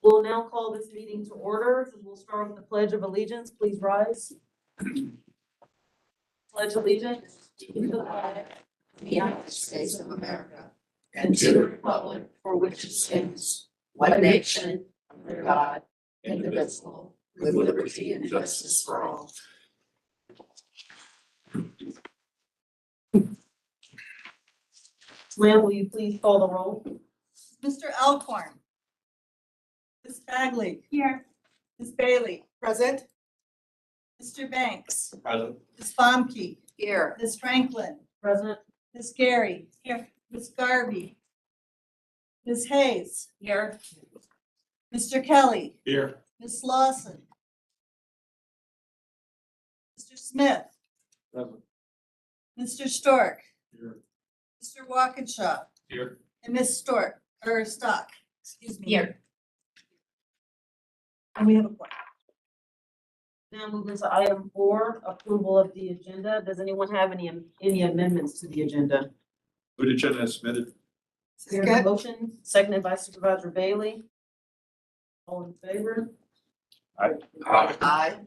We'll now call this meeting to order. We'll start with the Pledge of Allegiance. Please rise. Pledge allegiance to the flag of the United States of America and to the republic for which it stands, one nation, under God, indivisible, with liberty and justice for all. Ma'am, will you please call the roll? Mr. Alcorn. Ms. Bagley. Here. Ms. Bailey. Present. Mr. Banks. Present. Ms. Bomke. Here. Ms. Franklin. Present. Ms. Gary. Here. Ms. Garvey. Ms. Hayes. Here. Mr. Kelly. Here. Ms. Lawson. Mr. Smith. Present. Mr. Stork. Here. Mr. Walkinshaw. Here. And Ms. Stock. Excuse me. Here. And we have a point. Now moving to item 4, approval of the agenda. Does anyone have any amendments to the agenda? Good agenda as submitted. Here's a motion, seconded by Supervisor Bailey. All in favor? Aye. Aye.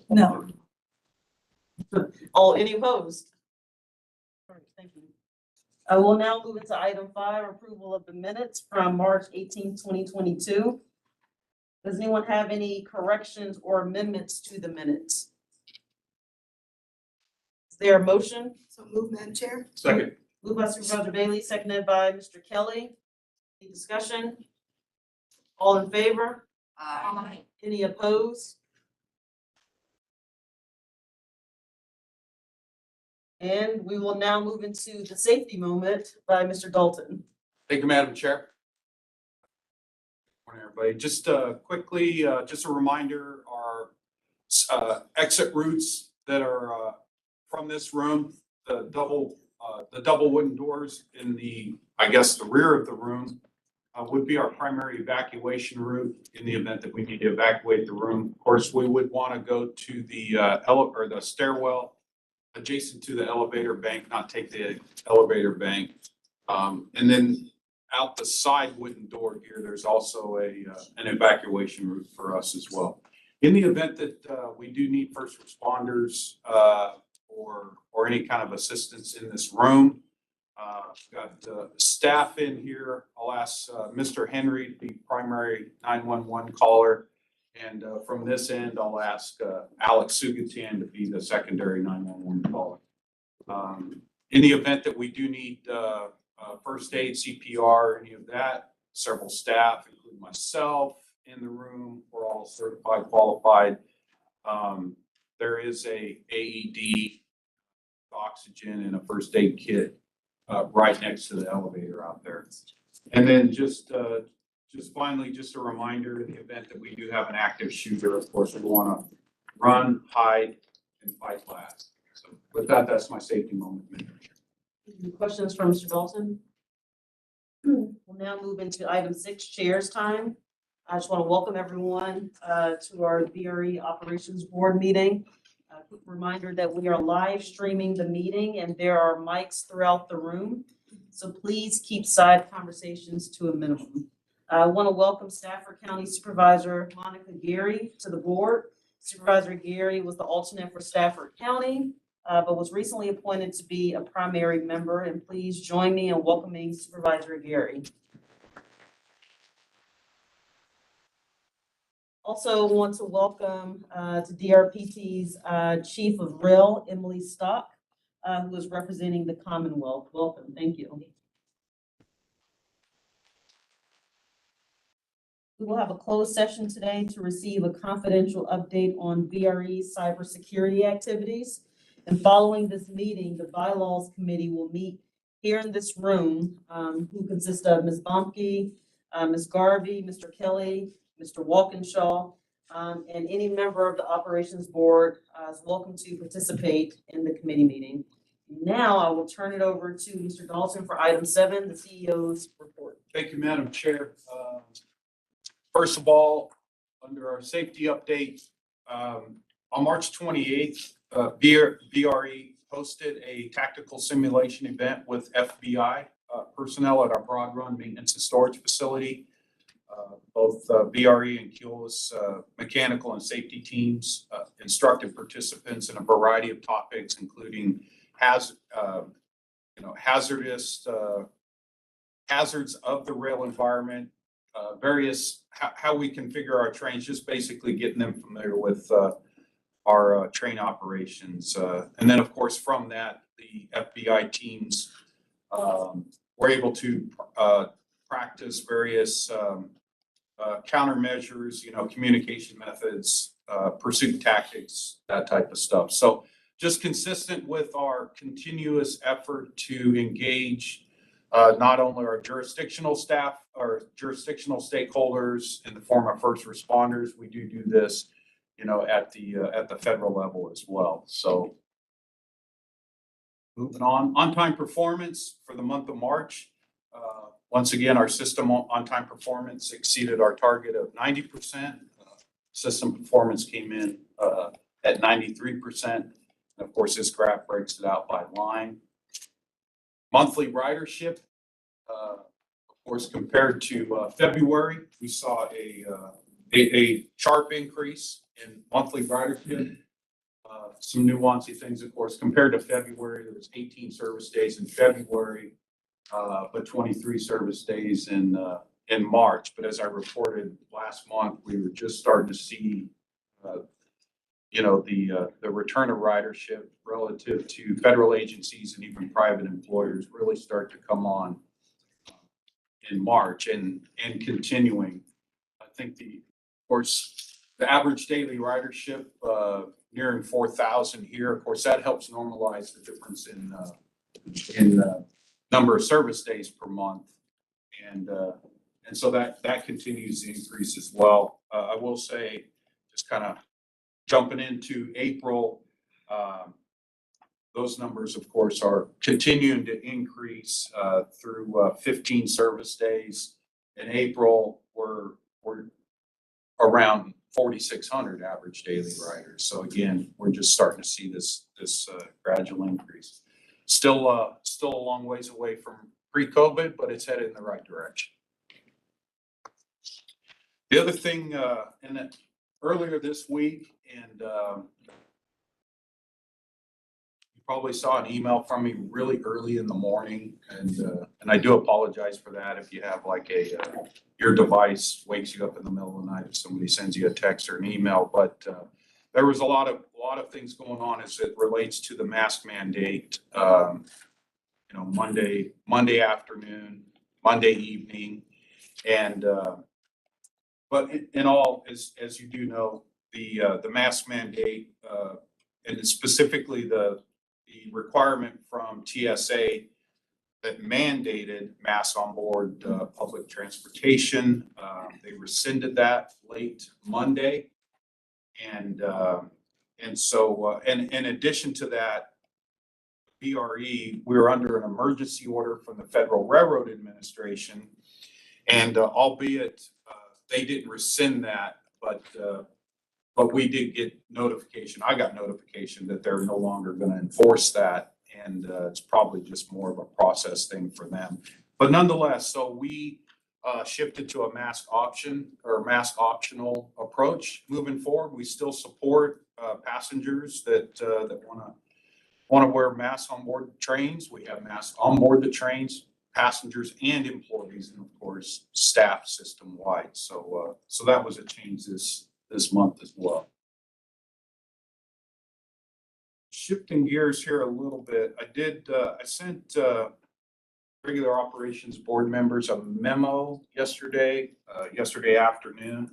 No. All, any opposed? All right, thank you. I will now move into item 5, approval of the minutes from March 18, 2022. Does anyone have any corrections or amendments to the minutes? Is there a motion? So move, Madam Chair. Second. Moved by Supervisor Bailey, seconded by Mr. Kelly. Any discussion? All in favor? Aye. Any opposed? And we will now move into the safety moment by Mr. Dalton. Thank you, Madam Chair. Morning, everybody. Just quickly, just a reminder, our exit routes that are from this room, the double wooden doors in the, I guess, the rear of the room would be our primary evacuation route in the event that we need to evacuate the room. Of course, we would want to go to the the stairwell adjacent to the elevator bank, not take the elevator bank. And then out the side wooden door here, there's also an evacuation route for us as well. In the event that we do need first responders or any kind of assistance in this room, got staff in here. I'll ask Mr. Henry, the primary 911 caller. And from this end, I'll ask Alex Sugatian to be the secondary 911 caller. In the event that we do need first aid, CPR, any of that, several staff, including myself, in the room, we're all certified, qualified. There is a AED, oxygen, and a first aid kit right next to the elevator out there. And then just finally, just a reminder, in the event that we do have an active shooter, of course, we want to run, hide, and fight last. So with that, that's my safety moment. Any questions from Mr. Dalton? We'll now move into item 6, chairs time. I just want to welcome everyone to our VRE Operations Board meeting. A quick reminder that we are live streaming the meeting and there are mics throughout the room. So please keep side conversations to a minimum. I want to welcome Stafford County Supervisor Monica Gary to the board. Supervisor Gary was the alternate for Stafford County, but was recently appointed to be a primary member. And please join me in welcoming Supervisor Gary. Also want to welcome to DRPT's Chief of Rail, Emily Stock, who is representing the Commonwealth. Welcome, thank you. We will have a closed session today to receive a confidential update on VRE cybersecurity activities. And following this meeting, the Bylaws Committee will meet here in this room, who consists of Ms. Bomke, Ms. Garvey, Mr. Kelly, Mr. Walkinshaw, and any member of the Operations Board is welcome to participate in the committee meeting. Now I will turn it over to Mr. Dalton for item 7, the CEO's report. Thank you, Madam Chair. First of all, under our safety update, on March 28th, VRE hosted a tactical simulation event with FBI personnel at our Broad Run Maintenance and Storage Facility. Both VRE and Keolis mechanical and safety teams instructed participants in a variety of topics, including hazardous hazards of the rail environment, various how we configure our trains, just basically getting them familiar with our train operations. And then, of course, from that, the FBI teams were able to practice various countermeasures, communication methods, pursuit tactics, that type of stuff. So just consistent with our continuous effort to engage not only our jurisdictional staff, our jurisdictional stakeholders in the form of first responders, we do this, at the federal level as well. So moving on-time performance for the month of March. Once again, our system on-time performance exceeded our target of 90%. System performance came in at 93%. And of course, this graph breaks it out by line. Monthly ridership, of course, compared to February, we saw a sharp increase in monthly ridership. Some nuancy things, of course, compared to February, there was 18 service days in February, but 23 service days in March. But as I reported last month, we were just starting to see, the return of ridership relative to federal agencies and even private employers really start to come on in March and continuing. I think the average daily ridership nearing 4,000 here. Of course, that helps normalize the difference in number of service days per month, and so that continues to increase as well. I will say, just kind of jumping into April, those numbers, of course, are continuing to increase through 15 service days. In April, we're around 4,600 average daily riders. So again, we're just starting to see this gradual increase. Still a long ways away from pre-COVID, but it's headed in the right direction. The other thing, earlier this week, and you probably saw an email from me really early in the morning, and I do apologize for that if you have like your device wakes you up in the middle of the night if somebody sends you a text or an email, but there was a lot of things going on as it relates to the mask mandate. Monday afternoon, Monday evening, and but in all, as you do know, the mask mandate and specifically the requirement from TSA that mandated masks on board public transportation. They rescinded that late Monday, and so in addition to that, VRE, we were under an emergency order from the Federal Railroad Administration, and albeit they didn't rescind that, but we did get notification. I got notification that they're no longer going to enforce that, and it's probably just more of a process thing for them. But nonetheless, so we shifted to a mask option or mask optional approach moving forward. We still support passengers that want to wear masks on board trains. We have masks on board the trains, passengers and employees, and of course, staff system wide. So that was a change this month as well. Shifting gears here a little bit, I sent regular operations board members a memo yesterday afternoon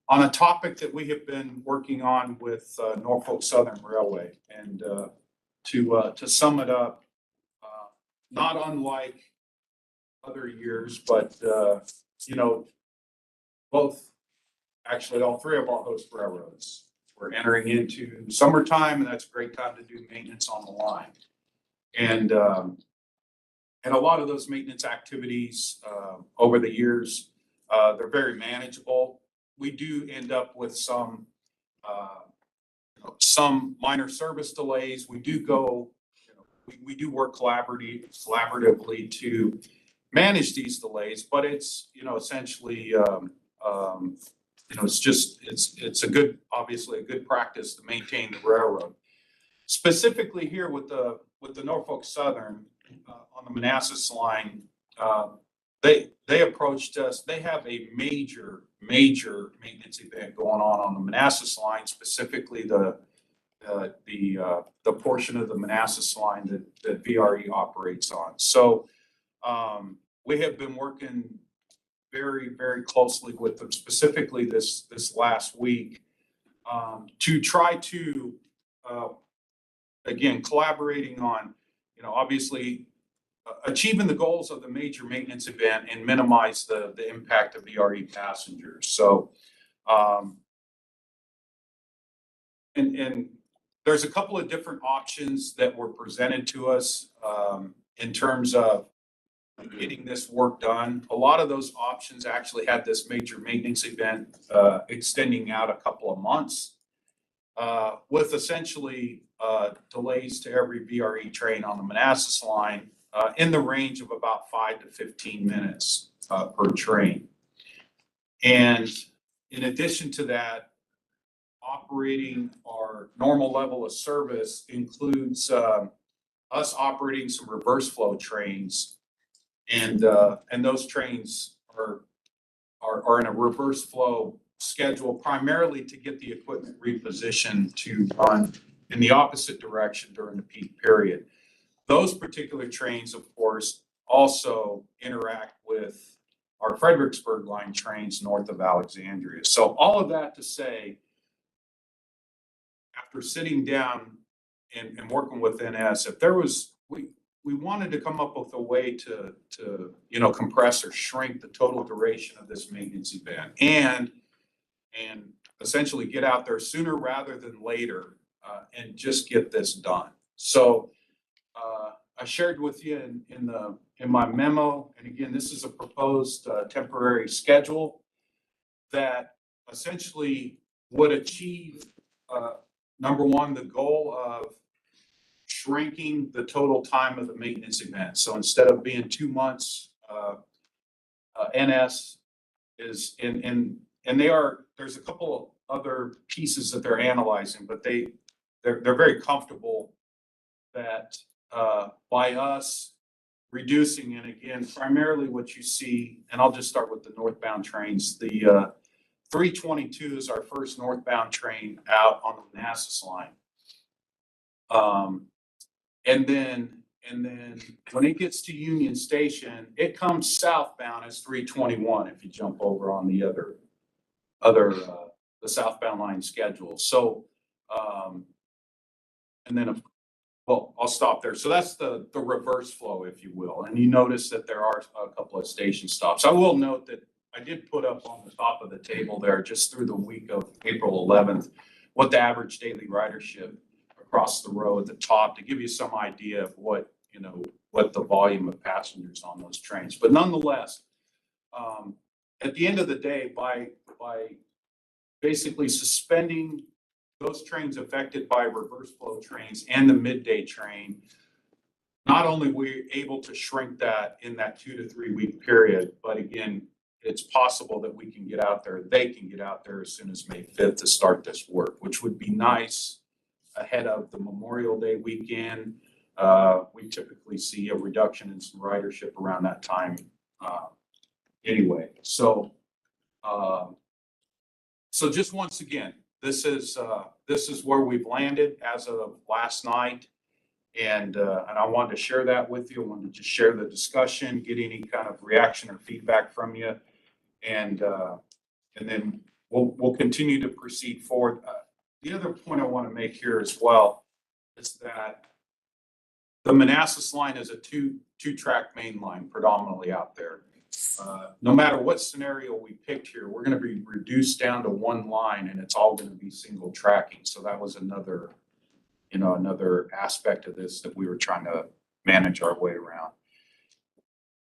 on a topic that we have been working on with Norfolk Southern Railway. And to sum it up, not unlike other years, but all three of our host railroads, we're entering into summertime, and that's a great time to do maintenance on the line. And a lot of those maintenance activities over the years, they're very manageable. We do end up with some minor service delays. We do go we do work collaboratively to manage these delays, but it's, essentially, it's a good, obviously a good practice to maintain the railroad. Specifically here with the Norfolk Southern, on the Manassas line, they approached us. They have a major maintenance event going on the Manassas line, specifically the portion of the Manassas line that VRE operates on. So we have been working very closely with them, specifically this last week, to try to again collaborating on, obviously achieving the goals of the major maintenance event and minimize the impact of VRE passengers. So and there's a couple of different options that were presented to us in terms of getting this work done. A lot of those options actually had this major maintenance event extending out a couple of months, with essentially delays to every VRE train on the Manassas line in the range of about 5 to 15 minutes per train. And in addition to that, operating our normal level of service includes us operating some reverse flow trains, and those trains are in a reverse flow schedule primarily to get the equipment repositioned to run in the opposite direction during the peak period. Those particular trains, of course, also interact with our Fredericksburg line trains north of Alexandria. So all of that to say, after sitting down and working with NS, if there was, we wanted to come up with a way to compress or shrink the total duration of this maintenance event and essentially get out there sooner rather than later and just get this done. So I shared with you in my memo, and again, this is a proposed temporary schedule that essentially would achieve number one, the goal of shrinking the total time of the maintenance event. So instead of being 2 months, NS is in, and there's a couple of other pieces that they're analyzing, but they're very comfortable that by us reducing, and again, primarily what you see, and I'll just start with the northbound trains, the 322 is our first northbound train out on the Manassas line. And then when it gets to Union Station, it comes southbound as 321 if you jump over on the the southbound line schedule. So, and then, well, I'll stop there. So that's the reverse flow, if you will. And you notice that there are a couple of station stops. I will note that I did put up on the top of the table there, just through the week of April 11th, what the average daily ridership across the row at the top to give you some idea of what the volume of passengers on those trains. But nonetheless, at the end of the day, by basically suspending those trains affected by reverse flow trains and the midday train, not only were we able to shrink that in that 2 to 3 week period, but again, it's possible that we can get out there, they can get out there as soon as May 5th to start this work, which would be nice ahead of the Memorial Day weekend. We typically see a reduction in some ridership around that time anyway. So just once again, this is where we've landed as of last night. And I wanted to share that with you. I wanted to just share the discussion, get any kind of reaction or feedback from you. And then we'll continue to proceed forward. The other point I want to make here as well is that the Manassas line is a two-track main line predominantly out there. No matter what scenario we picked here, we're going to be reduced down to one line, and it's all going to be single tracking. So that was another aspect of this that we were trying to manage our way around.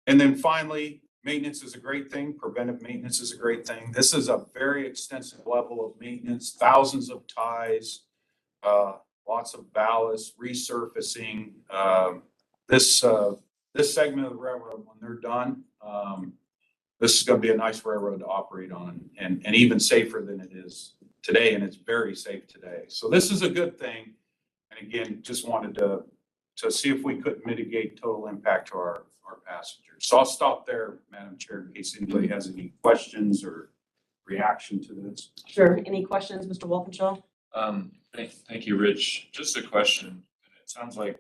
And then finally, maintenance is a great thing. Preventive maintenance is a great thing. This is a very extensive level of maintenance, thousands of ties, lots of ballast, resurfacing. This segment of the railroad, when they're done, this is gonna be a nice railroad to operate on and even safer than it is today, and it's very safe today. So this is a good thing. And again, just wanted to see if we could mitigate total impact to our passengers. So I'll stop there, Madam Chair, in case anybody has any questions or reaction to this. Sure. Any questions, Mr. Walkinshaw? Thank you, Rich. Just a question. It sounds like,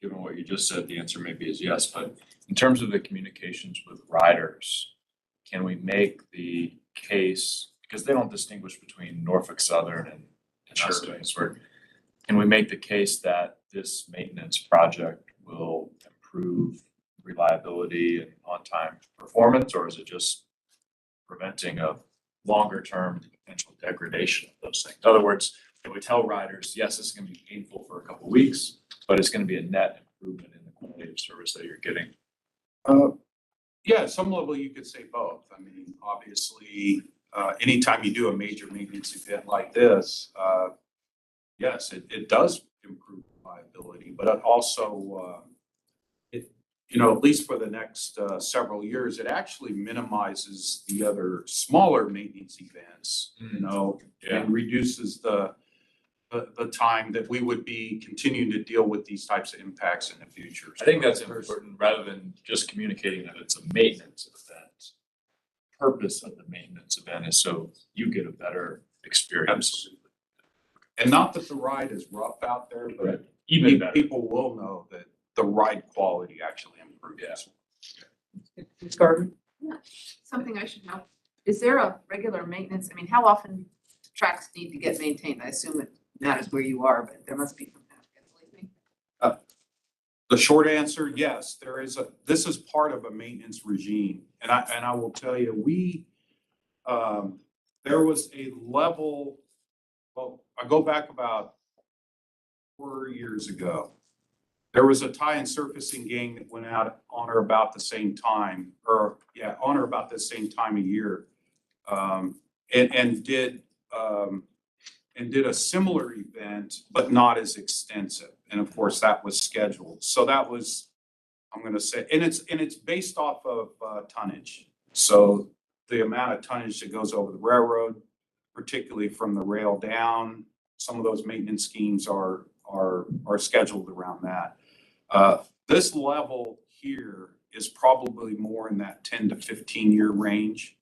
given what you just said, the answer maybe is yes, but in terms of the communications with riders, can we make the case, because they don't distinguish between Norfolk Southern and us doing this work, can we make the case that this maintenance project will improve reliability and on-time performance, or is it just preventing a longer-term potential degradation of those things? In other words, can we tell riders, yes, this is going to be painful for a couple of weeks, but it's going to be a net improvement in the quality of service that you're getting? Yeah, at some level you could say both. I mean, obviously, anytime you do a major maintenance event like this, yes, it does improve reliability, but it also, at least for the next several years, it actually minimizes the other smaller maintenance events, and reduces the time that we would be continuing to deal with these types of impacts in the future. I think that's important, rather than just communicating that it's a maintenance event. Purpose of the maintenance event is so you get a better experience. Absolutely. And not that the ride is rough out there, but Right. Even better. people will know that the ride quality actually improves. Ms. Gardner? Something I should know. Is there a regular maintenance? I mean, how often tracks need to get maintained? I assume it matters where you are, but there must be some kind of scheduling. The short answer, yes, this is part of a maintenance regime. And I will tell you, there was a level, well, I go back about 4 years ago. There was a tie and surfacing gang that went out on or about the same time, on or about the same time of year. And did a similar event, but not as extensive. And of course, that was scheduled. So that was, I'm gonna say, and it's based off of tonnage. So the amount of tonnage that goes over the railroad, particularly from the rail down, some of those maintenance schemes are scheduled around that. This level here is probably more in that 10 to 15 year range.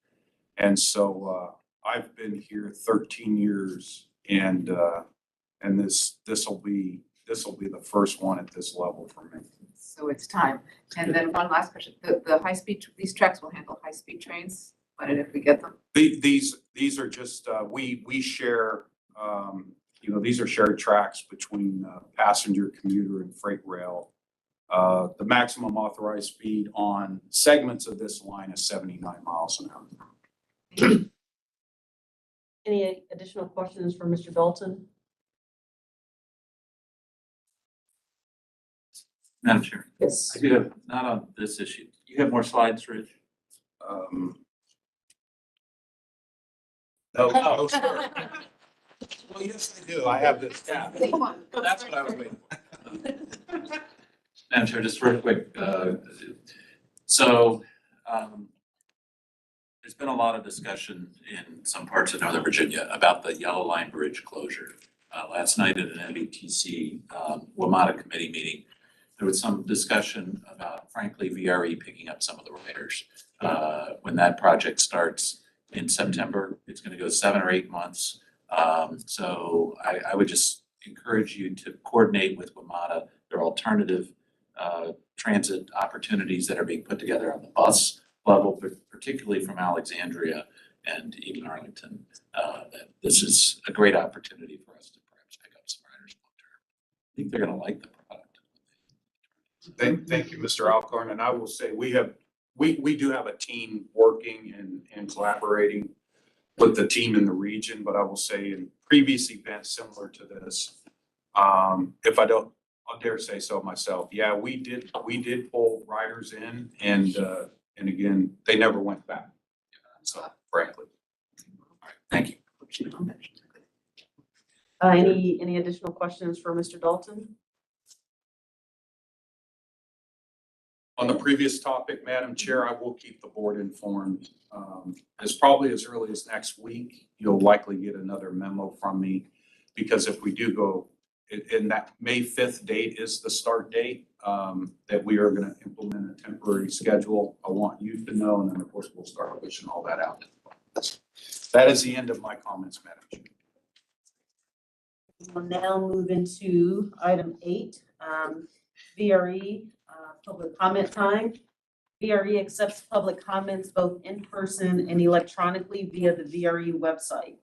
And so I've been here 13 years. And this will be the first one at this level for me. So it's time. And then one last question. The high-speed, these tracks will handle high-speed trains, when and if we get them? These are just, we share, these are shared tracks between passenger, commuter, and freight rail. The maximum authorized speed on segments of this line is 79 miles an hour. Any additional questions for Mr. Dalton? Madam Chair, Yes. I do have, not on this issue. You have more slides, Rich? No, sir. Well, yes, I do. I have this. Yeah. That's what I was waiting for. Madam Chair, just real quick. There's been a lot of discussion in some parts of Northern Virginia about the Yellow Line Bridge closure. Last night at an MVTC WMATA committee meeting, there was some discussion about, frankly, VRE picking up some of the riders. When that project starts in September, it's going to go 7 or 8 months. So I would just encourage you to coordinate with WMATA. There are alternative transit opportunities that are being put together on the bus level, but particularly from Alexandria and even Arlington. That this is a great opportunity for us to perhaps pick up some riders long term. I think they're going to like the product. Thank you, Mr. Alcorn. And I will say we do have a team working and collaborating with the team in the region, but I will say in previous events similar to this, if I'll dare say so myself, yeah, we did pull riders in and again, they never went back. So frankly. All right, thank you. Any additional questions for Mr. Dalton? On the previous topic, Madam Chair, I will keep the board informed. As probably as early as next week, you'll likely get another memo from me. Because if we do go, and that May 5th date is the start date, that we are going to implement a temporary schedule. I want you to know, and then of course we'll start pushing all that out. That is the end of my comments, Madam Chair. We'll now move into item 8, VRE, public comment time. VRE accepts public comments both in person and electronically via the VRE website.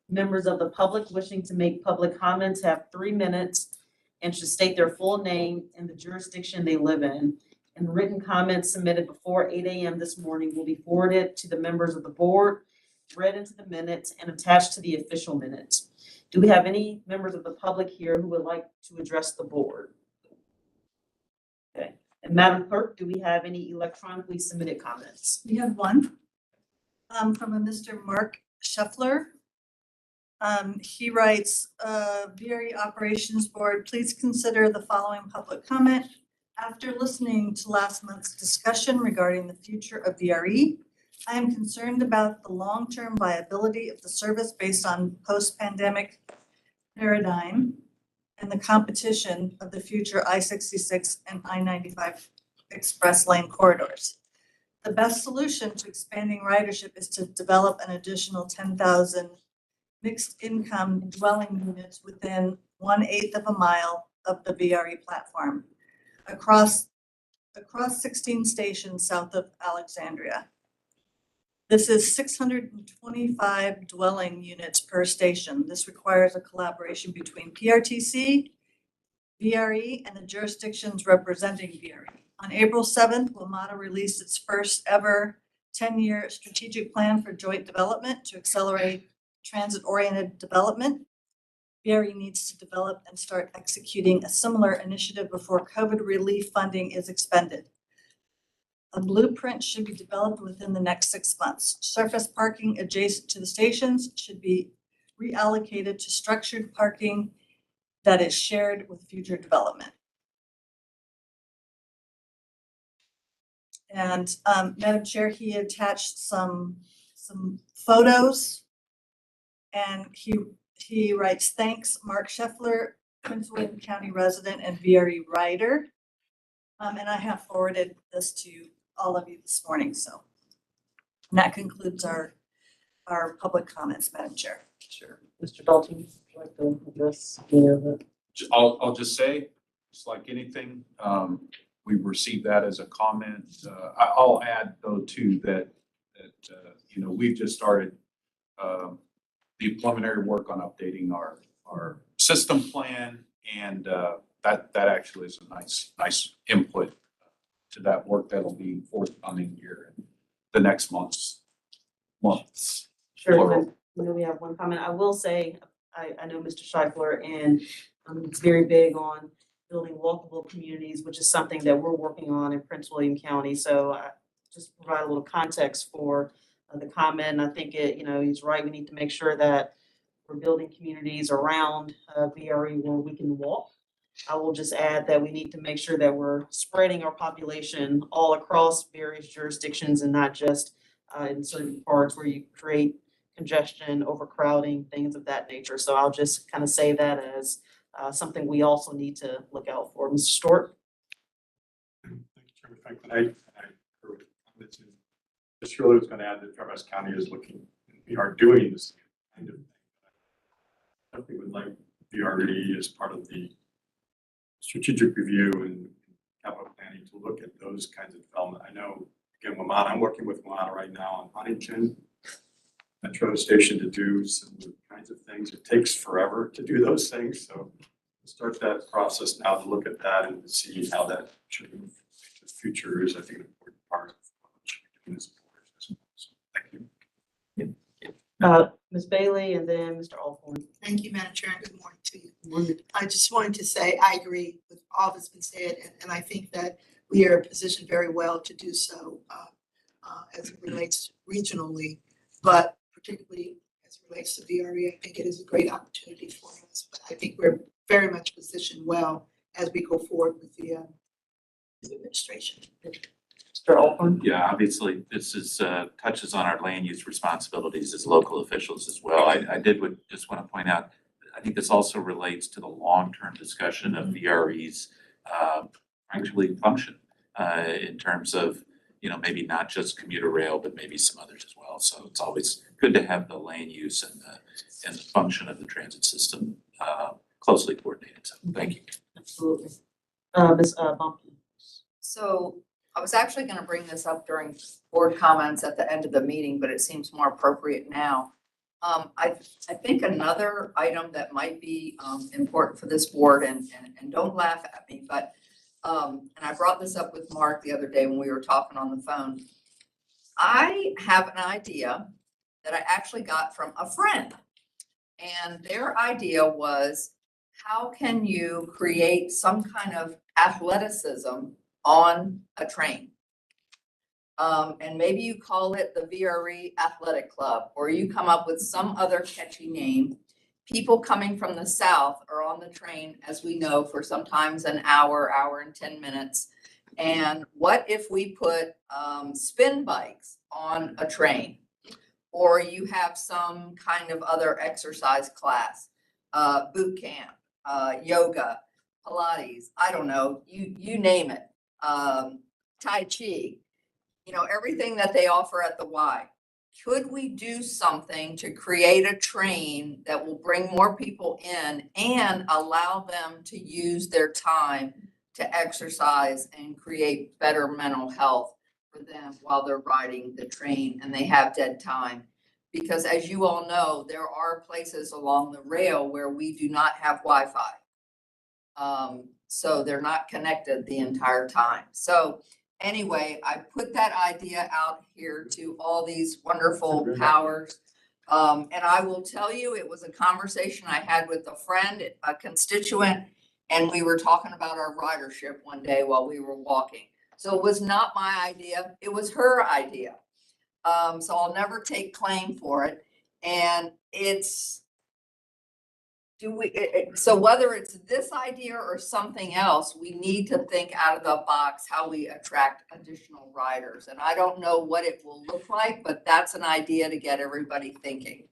Members of the public wishing to make public comments have 3 minutes and should state their full name and the jurisdiction they live in. And written comments submitted before 8 a.m. this morning will be forwarded to the members of the board, read into the minutes, and attached to the official minutes. Do we have any members of the public here who would like to address the board? Okay. And Madam Clerk, do we have any electronically submitted comments? We have one from a Mr. Mark Scheffler. He writes, VRE Operations Board, please consider the following public comment. After listening to last month's discussion regarding the future of VRE, I am concerned about the long-term viability of the service based on post-pandemic paradigm and the competition of the future I-66 and I-95 express lane corridors. The best solution to expanding ridership is to develop an additional 10,000 mixed income dwelling units within 1/8 of a mile of the VRE platform across 16 stations south of Alexandria. This is 625 dwelling units per station. This requires a collaboration between PRTC, VRE, and the jurisdictions representing VRE. On April 7th, WMATA released its first ever 10-year strategic plan for joint development to accelerate transit-oriented development. VRE needs to develop and start executing a similar initiative before COVID relief funding is expended. A blueprint should be developed within the next 6 months. Surface parking adjacent to the stations should be reallocated to structured parking that is shared with future development. And Madam Chair, he attached some photos, and he writes, thanks, Mark Scheffler, Prince William County resident and VRE rider. And I have forwarded this to all of you this morning. So and that concludes our public comments, Madam Chair. Sure. Mr. Dalton, would you like to address any of it? I'll just say, it's like anything, we received that as a comment. I'll add though too that we've just started the preliminary work on updating our system plan, and that actually is a nice input to that work that'll be forthcoming here in the next months. Sure. I know we have one comment. I will say, I know Mr. Scheifler, and he's very big on building walkable communities, which is something that we're working on in Prince William County. So just provide a little context for the comment. And I think he's right. We need to make sure that we're building communities around VRE where we can walk. I will just add that we need to make sure that we're spreading our population all across various jurisdictions and not just in certain parts where you create congestion, overcrowding, things of that nature. So I'll just kind of say that as something we also need to look out for. Mr. Stewart? Thank you, Chairman Franklin. I agree with comments. Just really was going to add that Fairfax County is looking, we are doing this kind of thing. I definitely would like VRE as part of the strategic review and capital planning to look at those kinds of development. I know, again, WMATA, I'm working with WMATA right now on Huntington Metro Station to do some kinds of things. It takes forever to do those things. So we'll start that process now to look at that and to see how that should move into the future is, I think, an important part of what we should be doing as board as well. So thank you. Ms. Bailey and then Mr. Alcorn. Thank you, Madam Chair, and good morning to you. I just wanted to say I agree with all that's been said, and I think that we are positioned very well to do so as it relates regionally, but particularly as it relates to VRE. I think it is a great opportunity for us. I think we're very much positioned well as we go forward with the administration. Mr. Alcorn? Yeah, obviously, this is, touches on our land use responsibilities as local officials as well. I just want to point out, I think this also relates to the long-term discussion of VRE's, actually function, in terms of, maybe not just commuter rail, but maybe some others as well. So it's always good to have the land use and the function of the transit system, closely coordinated. So thank you. Absolutely. Ms. Bumpy? So I was actually gonna bring this up during board comments at the end of the meeting, but it seems more appropriate now. I think another item that might be important for this board, and don't laugh at me, but and I brought this up with Mark the other day when we were talking on the phone. I have an idea that I actually got from a friend. And their idea was, how can you create some kind of athleticism on a train? And maybe you call it the VRE Athletic Club, or you come up with some other catchy name. People coming from the south are on the train, as we know, for sometimes an hour, hour and 10 minutes. And what if we put spin bikes on a train? Or you have some kind of other exercise class, boot camp, yoga, Pilates, I don't know, you name it, Tai Chi, everything that they offer at the Y. Could we do something to create a train that will bring more people in and allow them to use their time to exercise and create better mental health for them while they're riding the train and they have dead time? Because as you all know, there are places along the rail where we do not have Wi-Fi. So they're not connected the entire time. So anyway, I put that idea out here to all these wonderful powers. And I will tell you, it was a conversation I had with a friend, a constituent, and we were talking about our ridership one day while we were walking. So it was not my idea, it was her idea. So I'll never take claim for it. And so whether it's this idea or something else, we need to think out of the box how we attract additional riders. And I don't know what it will look like, but that's an idea to get everybody thinking.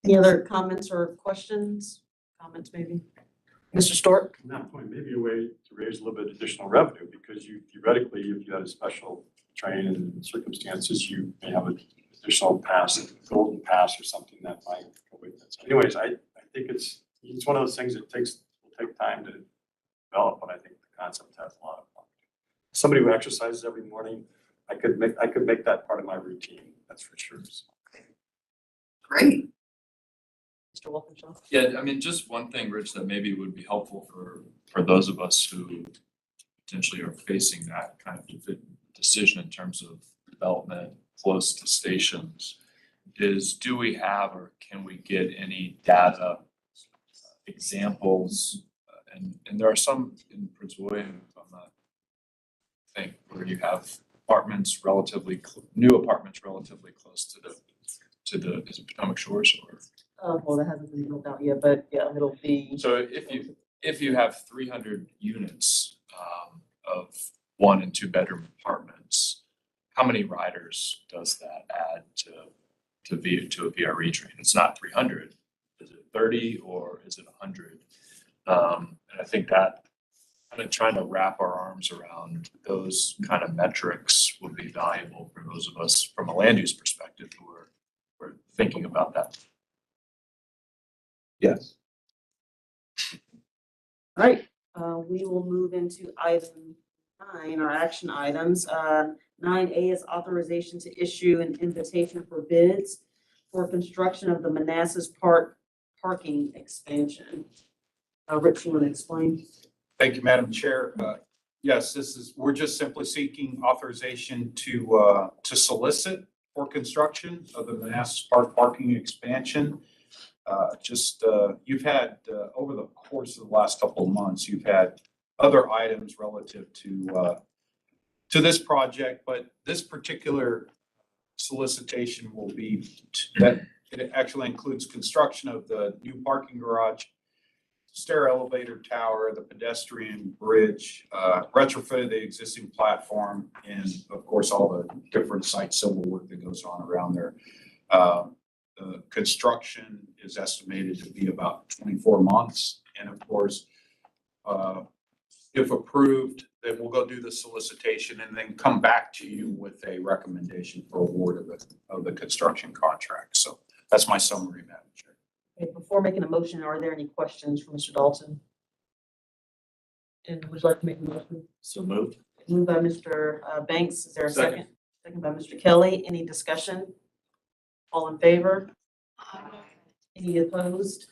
Any other comments or questions? Comments maybe? Mr. Stork? From that point, maybe a way to raise a little bit additional revenue, because you theoretically, if you had a special train and circumstances, you may have an additional pass, a golden pass or something that might go with it. So anyways, I think it's one of those things that will take time to develop, but I think the concept has a lot of fun. Somebody who exercises every morning, I could make that part of my routine, that's for sure. So. Great. Mr. Wolfenshaw? Yeah, I mean, just one thing, Rich, that maybe would be helpful for those of us who potentially are facing that kind of decision in terms of development close to stations is, do we have or can we get any data examples? And there are some in Prince William, if I'm not think, where you have apartments new apartments relatively close to the is it Potomac Shores or? Well, that hasn't been built out yet, but yeah, it'll be. So if you have 300 units of 1 and 2 bedroom apartments, how many riders does that add to a VRE train? It's not 300. Is it 30 or is it 100? And I think that kind of trying to wrap our arms around those kind of metrics would be valuable for those of us from a land use perspective who are thinking about that. Yes. All right, we will move into item 9, our action items. 9A is authorization to issue an invitation for bids for construction of the Manassas Park parking expansion. Rich, you want to explain? Thank you, Madam Chair. Yes, we're just simply seeking authorization to solicit for construction of the Manassas Park parking expansion. You've had, over the course of the last couple of months, you've had other items relative to this project, but this particular solicitation will be that It actually includes construction of the new parking garage, stair elevator tower, the pedestrian bridge, retrofit of the existing platform, and of course, all the different site civil work that goes on around there. The construction is estimated to be about 24 months. And of course, if approved, then we'll go do the solicitation and then come back to you with a recommendation for award of the construction contract. So that's my summary, Madam Chair. Okay, before making a motion, are there any questions for Mr. Dalton? And would you like to make a motion? So moved. Moved by Mr. Banks. Is there a Second. second? Second by Mr. Kelly. Any discussion? All in favor? Any opposed?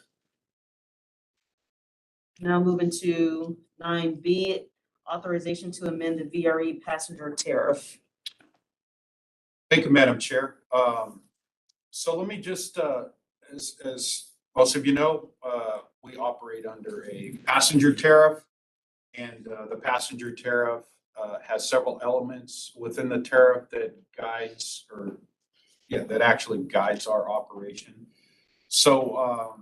Now moving to 9B, authorization to amend the VRE passenger tariff. Thank you, Madam Chair. So let me just, as most of you know, we operate under a passenger tariff. And the passenger tariff has several elements within the tariff that guides that actually guides our operation. So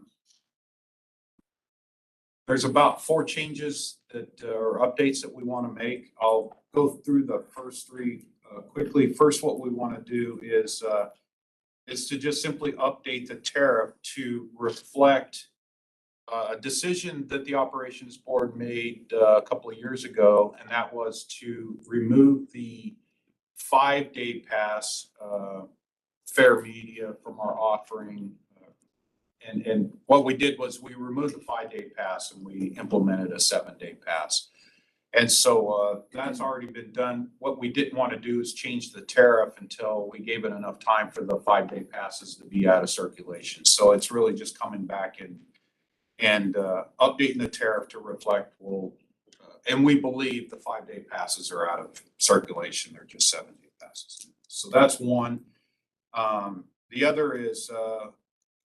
there's about 4 changes that or updates that we want to make. I'll go through the first 3 quickly. First, what we want to do is to just simply update the tariff to reflect a decision that the operations board made a couple of years ago, and that was to remove the 5-day pass fare media from our offering. And what we did was we removed the 5-day pass and we implemented a 7-day pass. And so that's already been done. What we didn't want to do is change the tariff until we gave it enough time for the 5-day passes to be out of circulation. So it's really just coming back and updating the tariff to reflect, and we believe the 5-day passes are out of circulation. They're just 7-day passes. So that's one. The other is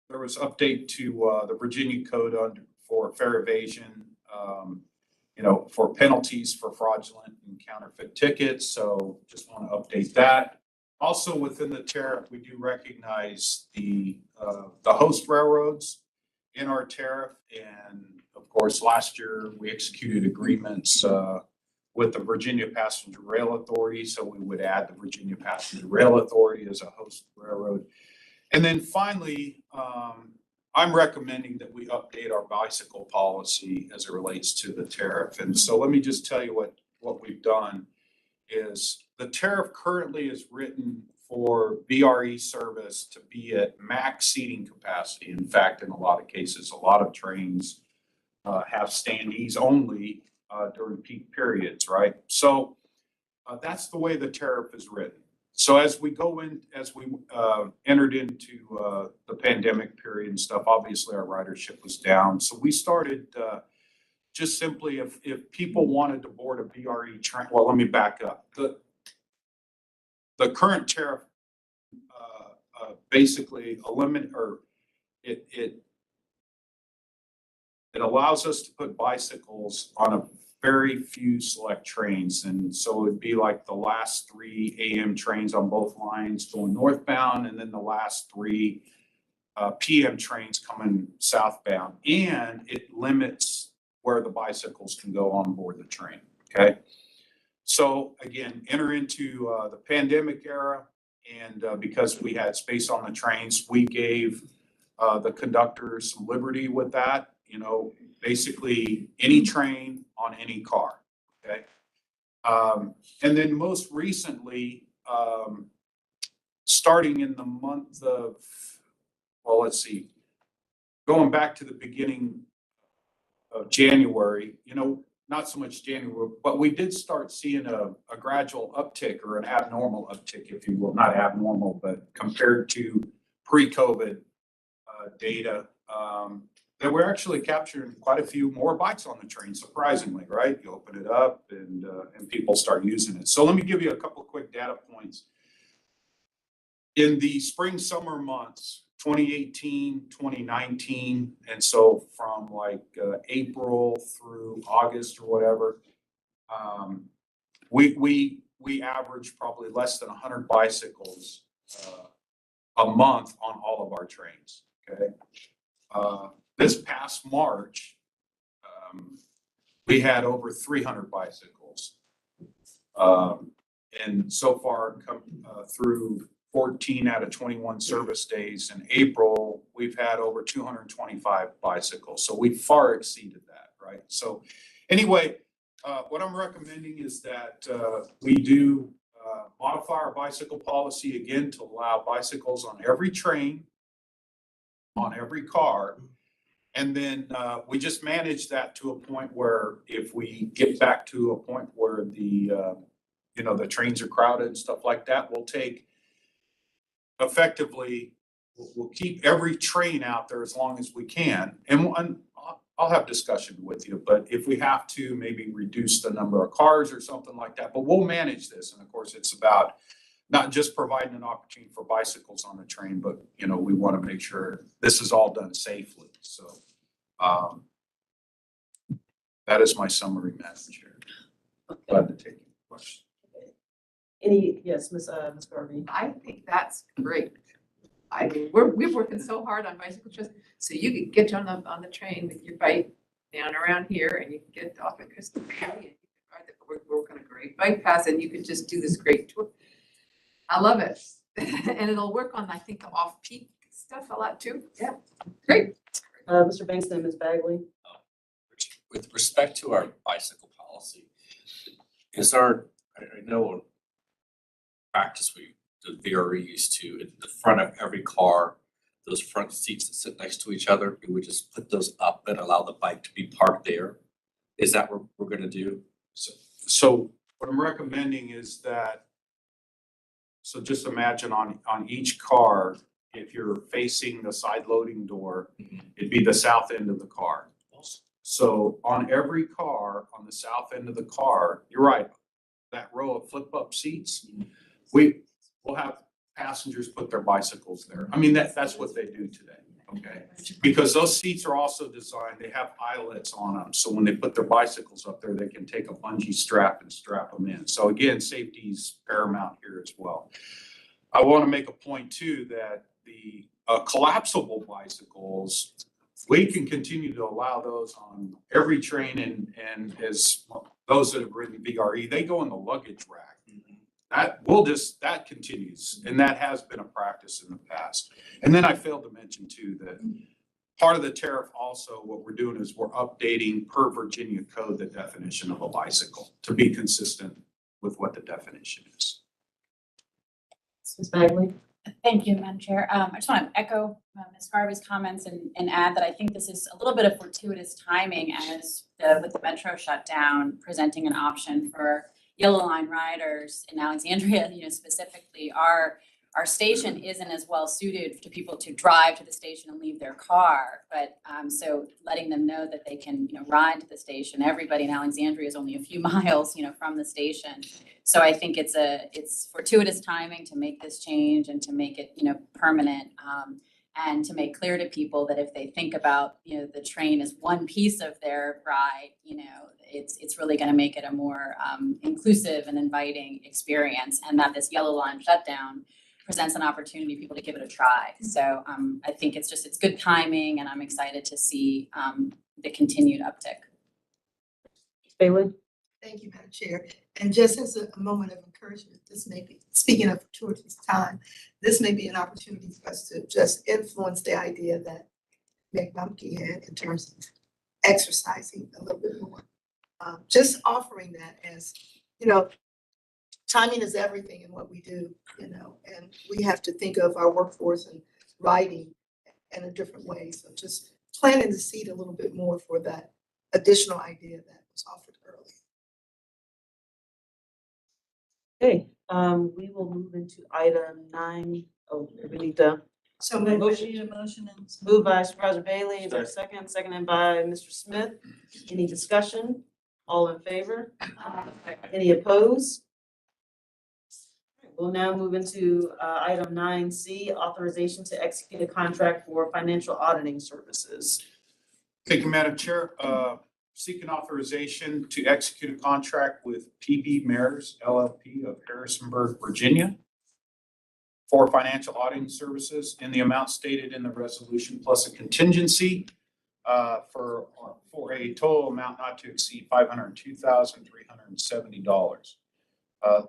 there was update to the Virginia code for fare evasion, for penalties for fraudulent and counterfeit tickets. So just want to update that. Also within the tariff, we do recognize the host railroads in our tariff. And of course, last year we executed agreements with the Virginia Passenger Rail Authority. So we would add the Virginia Passenger Rail Authority as a host railroad. And then finally, I'm recommending that we update our bicycle policy as it relates to the tariff. And so let me just tell you what we've done is the tariff currently is written for VRE service to be at max seating capacity. In fact, in a lot of cases, a lot of trains have standees only during peak periods, right? So that's the way the tariff is written. So as we entered into the pandemic period and stuff, obviously our ridership was down. So we started just simply if people wanted to board a VRE train, well, let me back up. The current tariff basically it allows us to put bicycles on a very few select trains. And so it'd be like the last 3 AM trains on both lines going northbound, and then the last 3 PM trains coming southbound. And it limits where the bicycles can go on board the train, okay? So again, enter into the pandemic era, and because we had space on the trains, we gave the conductors some liberty with that. Basically any train on any car, okay? And then most recently, starting in the month of, going back to the beginning of January, not so much January, but we did start seeing a gradual uptick or an abnormal uptick, if you will, not abnormal, but compared to pre-COVID data, that we're actually capturing quite a few more bikes on the train, surprisingly, right? You open it up and people start using it. So let me give you a couple of quick data points. In the spring, summer months, 2018, 2019, and so from April through August or whatever, we averaged probably less than 100 bicycles a month on all of our trains, okay? This past March, we had over 300 bicycles. And so far, through 14 out of 21 service days in April, we've had over 225 bicycles. So we far exceeded that, right? So anyway, what I'm recommending is that we do modify our bicycle policy again to allow bicycles on every train, on every car. And then we just manage that to a point where if we get back to a point where the trains are crowded and stuff like that, we'll take effectively, we'll keep every train out there as long as we can. And I'll have discussion with you, but if we have to, maybe reduce the number of cars or something like that, but we'll manage this. And of course, it's about not just providing an opportunity for bicycles on the train, but, we want to make sure this is all done safely. So that is my summary, Madam Chair. Glad to take your question. Yes, Ms. Garvey. I think that's great. I mean, we're working so hard on bicycle trips, so you could get on the train with your bike down around here and you can get off at Crystal Valley. We're working a great bike path and you could just do this great tour. I love it. And it'll work on, I think, the off-peak stuff a lot too. Yeah, great. Mr. Bankston, Ms. Bagley. With respect to our bicycle policy, I know practice the VRE used to, in the front of every car, those front seats that sit next to each other, we would just put those up and allow the bike to be parked there. Is that what we're gonna do? So what I'm recommending is that, so just imagine on each car, if you're facing the side loading door, it'd be the south end of the car. So on every car, on the south end of the car, you're right, that row of flip-up seats, we'll have passengers put their bicycles there. I mean, that's what they do today, okay? Because those seats are also designed, they have eyelets on them. So when they put their bicycles up there, they can take a bungee strap and strap them in. So again, safety's paramount here as well. I want to make a point too that the collapsible bicycles, we can continue to allow those on every train and as those that have ridden VRE, they go in the luggage rack. That continues, and that has been a practice in the past. And then I failed to mention too, that part of the tariff also, what we're doing is we're updating per Virginia code, the definition of a bicycle to be consistent with what the definition is. Ms. Bagley. Thank you, Madam Chair. I just want to echo Ms. Garvey's comments and add that I think this is a little bit of fortuitous timing as with the metro shutdown, presenting an option for Yellow Line riders in Alexandria, specifically our station isn't as well suited to people to drive to the station and leave their car. But so letting them know that they can, ride to the station. Everybody in Alexandria is only a few miles, from the station. So I think it's fortuitous timing to make this change and to make it, permanent. And to make clear to people that if they think about, the train as one piece of their ride, it's really going to make it a more inclusive and inviting experience, and that this Yellow Line shutdown presents an opportunity for people to give it a try. So I think it's good timing, and I'm excited to see the continued uptick. Bailey. Thank you, Madam Chair. And just as a moment of encouragement, this may be, speaking of fortuitous time, this may be an opportunity for us to just influence the idea that Meg Bumpke had in terms of exercising a little bit more. Just offering that as, timing is everything in what we do, and we have to think of our workforce and writing in a different way. So just planting the seed a little bit more for that additional idea that was offered earlier. Okay, we will move into item 9. Oh, we need to So We motion. need a motion and. move by Supervisor Bailey. Is there a second? Seconded by Mr. Smith. Any discussion? All in favor? Any opposed? We'll now move into item 9C, authorization to execute a contract for financial auditing services. Thank you, Madam Chair. Seeking authorization to execute a contract with PB Mayors LLP of Harrisonburg, Virginia for financial auditing services in the amount stated in the resolution plus a contingency for a total amount not to exceed $502,370.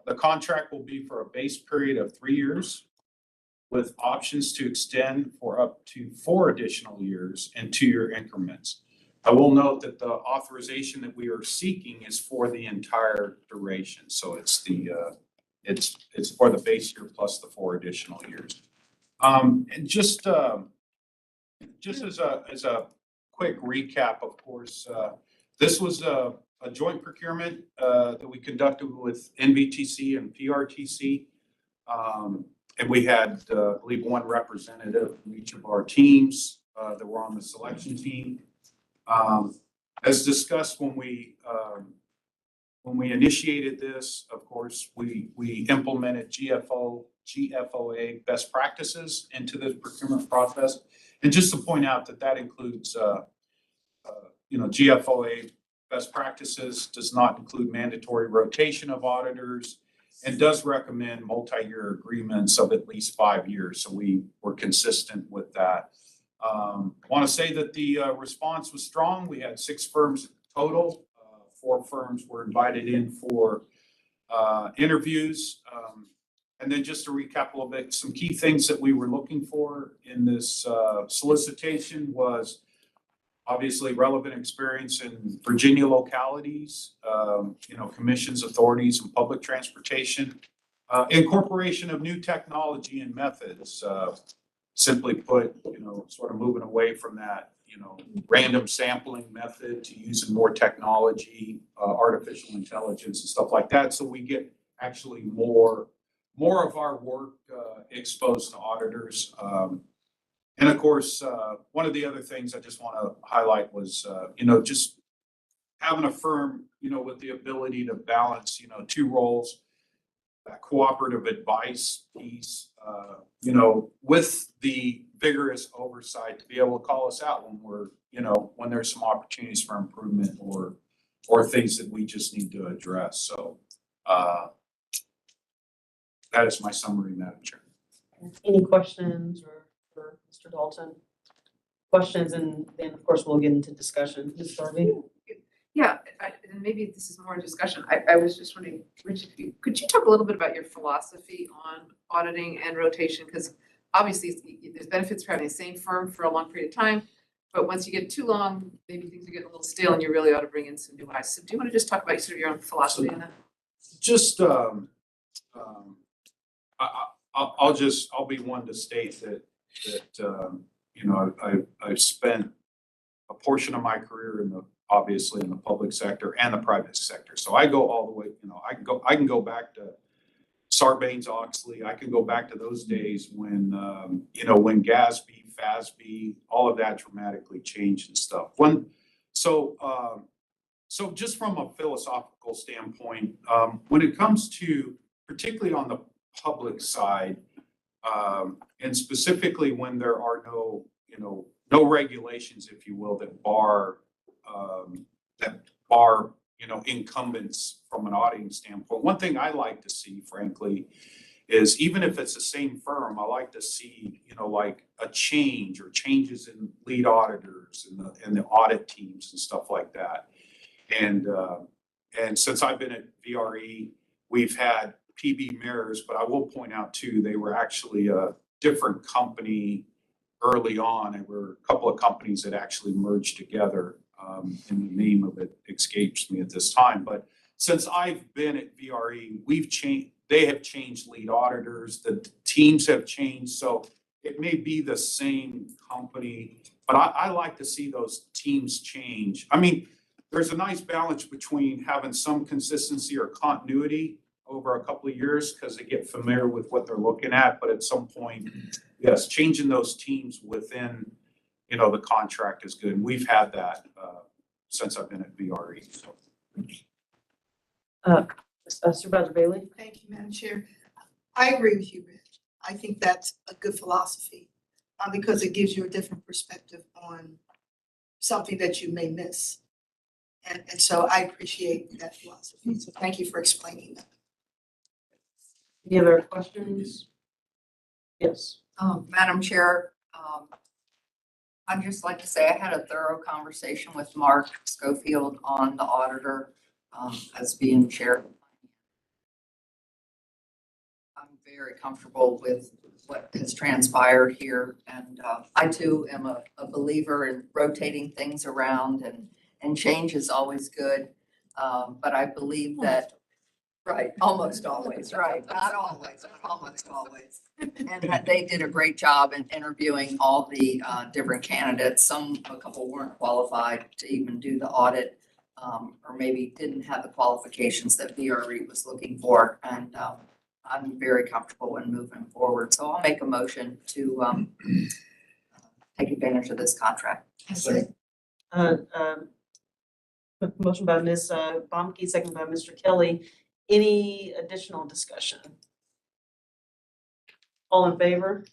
The contract will be for a base period of 3 years with options to extend for up to 4 additional years in 2-year increments. I will note that the authorization that we are seeking is for the entire duration. So it's it's for the base year plus the 4 additional years. And just as a quick recap, of course, this was a joint procurement that we conducted with NVTC and PRTC. And we had, I believe, one representative from each of our teams that were on the selection team. As discussed when we initiated this, of course, we implemented GFOA best practices into the procurement process. And just to point out that that includes, GFOA best practices does not include mandatory rotation of auditors and does recommend multi-year agreements of at least 5 years. So we were consistent with that. I want to say that the response was strong. We had 6 firms total. 4 firms were invited in for interviews. And then just to recap a little bit, some key things that we were looking for in this solicitation was obviously relevant experience in Virginia localities, commissions, authorities, and public transportation, incorporation of new technology and methods. Simply put, sort of moving away from that, random sampling method to using more technology, artificial intelligence and stuff like that. So we get actually more of our work exposed to auditors. And of course, one of the other things I just want to highlight was, just having a firm, with the ability to balance, 2 roles, that cooperative advice piece, with the vigorous oversight to be able to call us out when we're, when there's some opportunities for improvement or things that we just need to address. So that is my summary, Madam Chair. Any questions for Mr. Dalton? Questions, and then of course we'll get into discussion. Ms. Darby? Yeah, and maybe this is more discussion. I was just wondering, Rich, could you talk a little bit about your philosophy on auditing and rotation? Because obviously there's benefits for having the same firm for a long period of time, but once you get too long, maybe things are getting a little stale and you really ought to bring in some new eyes. So do you want to just talk about sort of your own philosophy on that? Just, I'll be one to state that I've spent a portion of my career obviously in the public sector and the private sector. So I go all the way, I can go back to Sarbanes-Oxley. I can go back to those days when, when GASB, FASB, all of that dramatically changed and stuff. So just from a philosophical standpoint, when it comes to, particularly on the public side, and specifically when there are no regulations, if you will, that bar incumbents from an auditing standpoint. One thing I like to see, frankly, is even if it's the same firm, I like to see, like a change or changes in lead auditors and the audit teams and stuff like that. And since I've been at VRE, we've had PB Mirrors, but I will point out too, they were actually a different company early on. There were a couple of companies that actually merged together, and the name of it escapes me at this time. But since I've been at VRE, they have changed lead auditors, the teams have changed. So it may be the same company, but I like to see those teams change. I mean, there's a nice balance between having some consistency or continuity over a couple of years because they get familiar with what they're looking at. But at some point, yes, changing those teams within, the contract is good. And we've had that since I've been at VRE. So. Supervisor Bailey? Thank you, Madam Chair. I agree with you, Rich. I think that's a good philosophy because it gives you a different perspective on something that you may miss. And so I appreciate that philosophy. So thank you for explaining that. Any other questions? Yes. Madam Chair, I'd just like to say I had a thorough conversation with Mark Schofield on the auditor, as being chair. I'm very comfortable with what has transpired here, and I too am a believer in rotating things around, and change is always good. But I believe that, right, almost always, right, not always, but almost always. And that they did a great job in interviewing all the different candidates. A couple weren't qualified to even do the audit, or maybe didn't have the qualifications that VRE was looking for. And I'm very comfortable in moving forward. So I'll make a motion to take advantage of this contract. Motion by Ms. Bomke, second by Mr. Kelly. Any additional discussion? All in favor?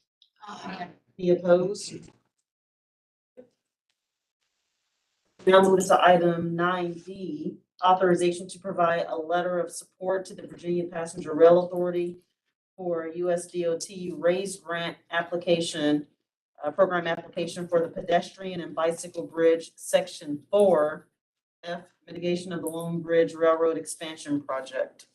Any opposed? Now moving to item 9D, authorization to provide a letter of support to the Virginia Passenger Rail Authority for USDOT raised grant application, program application for the pedestrian and bicycle bridge section 4, F, mitigation of the Lone Bridge Railroad expansion project.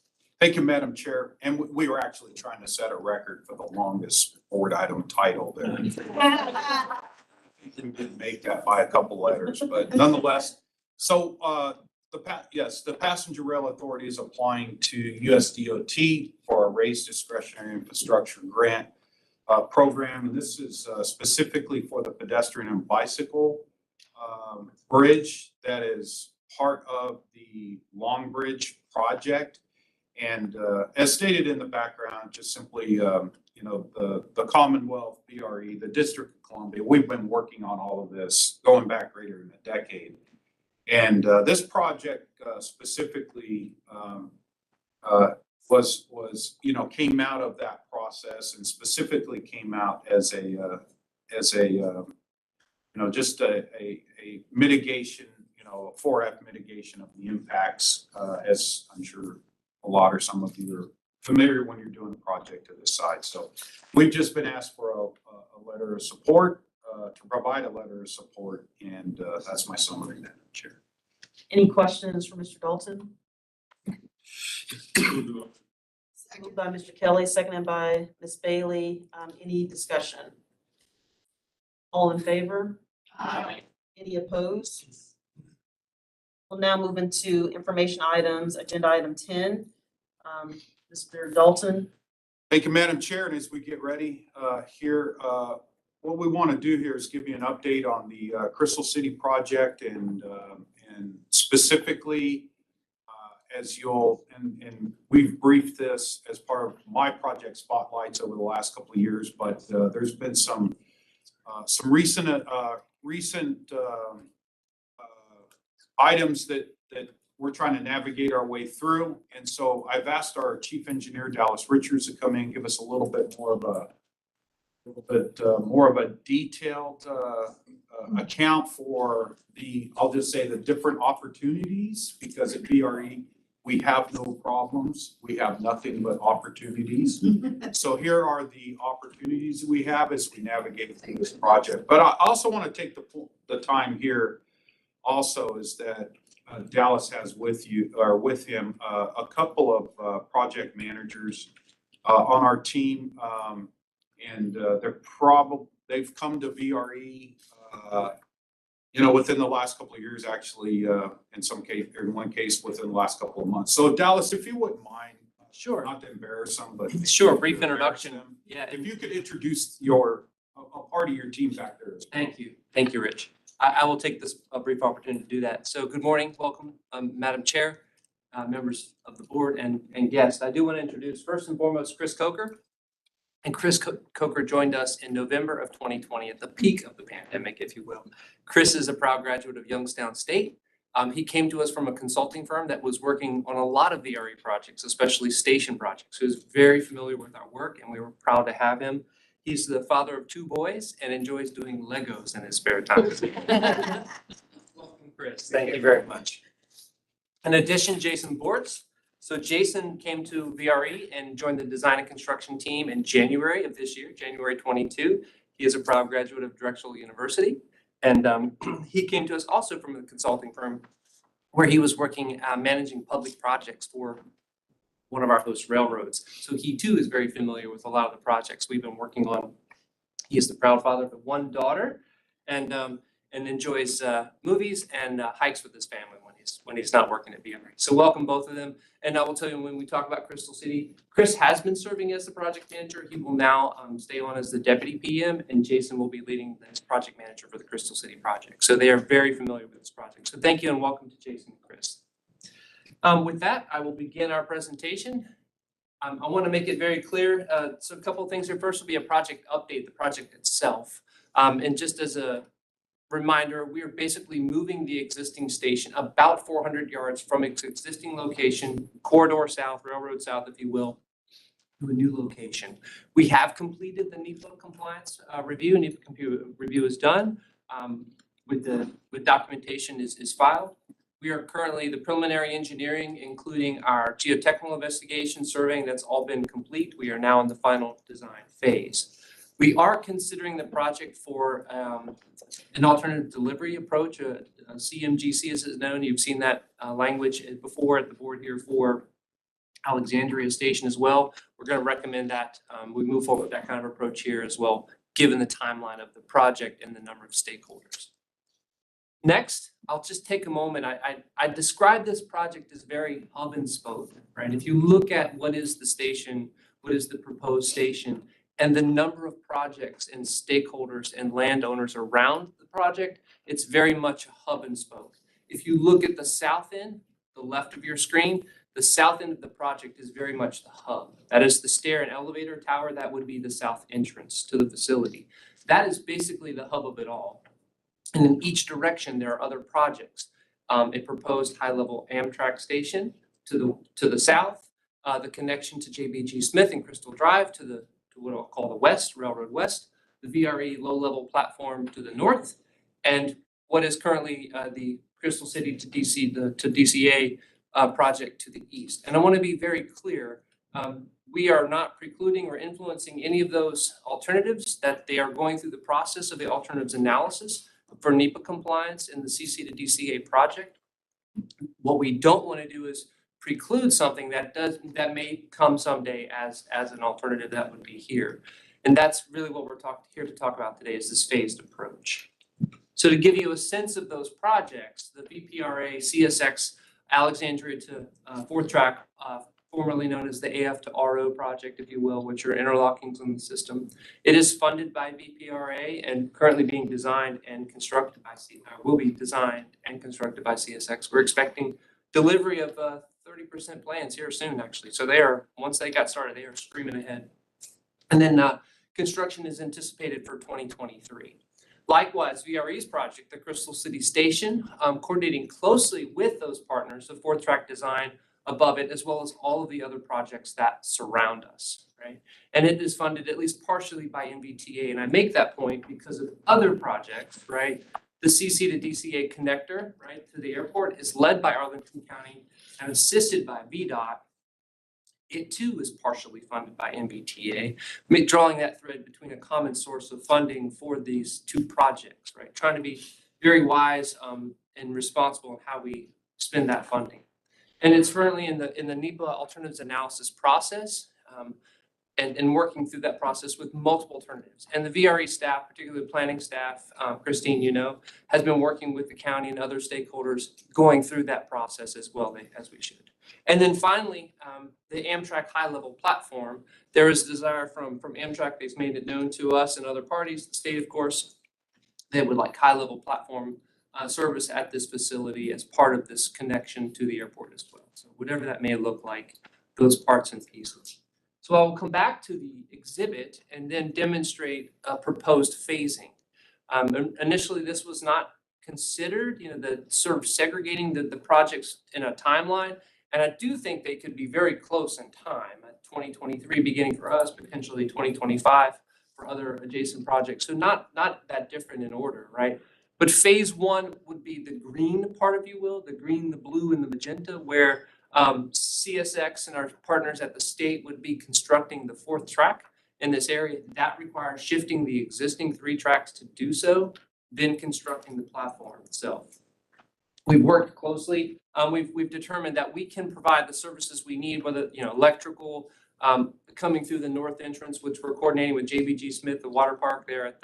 Thank you, Madam Chair. And we were actually trying to set a record for the longest board item title there. We didn't make that by a couple letters, but nonetheless. So the Passenger Rail Authority is applying to USDOT for a raised discretionary infrastructure grant program. And this is specifically for the pedestrian and bicycle bridge that is part of the Long Bridge project. And as stated in the background, just simply, the Commonwealth, VRE, the District of Columbia, we've been working on all of this going back greater than a decade. And this project specifically came out of that process, and specifically came out as a mitigation, a 4F mitigation of the impacts, as I'm sure a lot or some of you are familiar when you're doing a project of this size. So we've just been asked for a letter of support, to provide a letter of support, and that's my summary, Madam Chair. Any questions for Mr. Dalton? Moved by Mr. Kelly, seconded by Ms. Bailey. Any discussion? All in favor? Aye. Any opposed? We'll now move into information items, agenda item 10. Mr. Dalton. Thank you, Madam Chair. And as we get ready here, what we want to do here is give you an update on the Crystal City project, and specifically, and we've briefed this as part of my project spotlights over the last couple of years, but there's been some recent items that we're trying to navigate our way through. And so I've asked our chief engineer, Dallas Richards, to come in and give us a little bit more of a detailed account for I'll just say the different opportunities, because at VRE, we have no problems. We have nothing but opportunities. So here are the opportunities we have as we navigate through this project. But I also want to take the time here also is that Dallas has with him a couple of project managers on our team, and they've come to VRE, within the last couple of years, actually, in one case within the last couple of months. So Dallas, if you wouldn't mind, Sure. not to embarrass them, but Sure, brief introduction. Yeah, if you could introduce a part of your team back there. thank you. Thank you, Rich. I will take this a brief opportunity to do that. So good morning, welcome, Madam Chair, members of the board, and guests. I do want to introduce first and foremost Chris Coker. And Chris Coker joined us in November of 2020 at the peak of the pandemic, if you will. Chris is a proud graduate of Youngstown State. He came to us from a consulting firm that was working on a lot of VRE projects, especially station projects. He was very familiar with our work, and we were proud to have him. He's the father of 2 boys and enjoys doing Legos in his spare time. Welcome, Chris. Thank you very much. In addition, Jason Bortz So Jason came to VRE and joined the design and construction team in January of this year, January 22. He is a proud graduate of Drexel University. And he came to us also from a consulting firm where he was working managing public projects for one of our host railroads. So he too is very familiar with a lot of the projects we've been working on. He is the proud father of one daughter and enjoys movies and hikes with his family when he's not working at VRE. So welcome both of them. And I will tell you, when we talk about Crystal City, Chris has been serving as the project manager. He will now stay on as the deputy PM, and Jason will be leading as project manager for the Crystal City project. So they are very familiar with this project. So thank you and welcome to Jason and Chris. With that, I will begin our presentation. I want to make it very clear. So a couple of things here. First will be a project update, the project itself. And just as a reminder, we are basically moving the existing station about 400 yards from its existing location, corridor south, railroad south, if you will, to a new location. We have completed the NEPA compliance review. NEPA review is done. With documentation is filed. We are currently the preliminary engineering, including our geotechnical investigation surveying, that's all been complete. We are now in the final design phase. We are considering the project for an alternative delivery approach, a CMGC as it's known. You've seen that language before at the board here for Alexandria Station as well. We're going to recommend that we move forward with that kind of approach here as well, given the timeline of the project and the number of stakeholders. Next, I'll just take a moment. I describe this project as very hub and spoke, right? If you look at what is the station, what is the proposed station, and the number of projects and stakeholders and landowners around the project, it's very much a hub and spoke. If you look at the south end, the left of your screen, the south end of the project is very much the hub. That is the stair and elevator tower. That would be the south entrance to the facility. That is basically the hub of it all. And in each direction, there are other projects. A proposed high-level Amtrak station to the south, the connection to JBG Smith and Crystal Drive to what I'll call the west, Railroad West, the VRE low-level platform to the north, and what is currently the Crystal City to DCA project to the east. And I want to be very clear, we are not precluding or influencing any of those alternatives, that they are going through the process of the alternatives analysis for NEPA compliance in the CC to DCA project. What we don't want to do is preclude something that may come someday as an alternative that would be here. And that's really what we're here to talk about today, is this phased approach. So to give you a sense of those projects, the VPRA, CSX, Alexandria to Fourth Track, formerly known as the AF to RO project, if you will, which are interlockings in the system. It is funded by VPRA and currently being designed and constructed by will be designed and constructed by CSX. We're expecting delivery of 30% plans here soon, actually. So once they got started, they are screaming ahead. And then construction is anticipated for 2023. Likewise, VRE's project, the Crystal City Station, coordinating closely with those partners, the Fourth Track design above it, as well as all of the other projects that surround us, right? And it is funded at least partially by MBTA. And I make that point because of other projects, right? The CC to DCA connector, right, to the airport is led by Arlington County and assisted by VDOT. It too is partially funded by MBTA, drawing that thread between a common source of funding for these two projects, right? Trying to be very wise and responsible in how we spend that funding. And it's currently in the NEPA alternatives analysis process and working through that process with multiple alternatives. And the VRE staff, particularly the planning staff, Christine, has been working with the county and other stakeholders going through that process as well as we should. And then finally, the Amtrak high-level platform, there is desire from Amtrak, they've made it known to us and other parties, the state, of course, they would like high-level platform service at this facility as part of this connection to the airport as well. So whatever that may look like, those parts and pieces. So I will come back to the exhibit and then demonstrate a proposed phasing. Initially, this was not considered, the sort of segregating the projects in a timeline. And I do think they could be very close in time, at 2023 beginning for us, potentially 2025 for other adjacent projects. So not that different in order, right? But phase one would be the green part, if you will, the green, the blue, and the magenta, where CSX and our partners at the state would be constructing the fourth track in this area. That requires shifting the existing 3 tracks to do so, then constructing the platform itself. We've worked closely. We've determined that we can provide the services we need, whether, electrical, coming through the north entrance, which we're coordinating with JBG Smith, the water park there at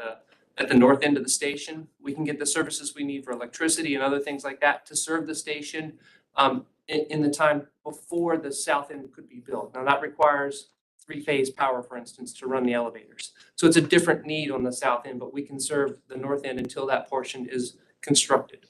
the north end of the station. We can get the services we need for electricity and other things like that to serve the station in the time before the south end could be built. Now that requires 3-phase power, for instance, to run the elevators. So it's a different need on the south end, but we can serve the north end until that portion is constructed.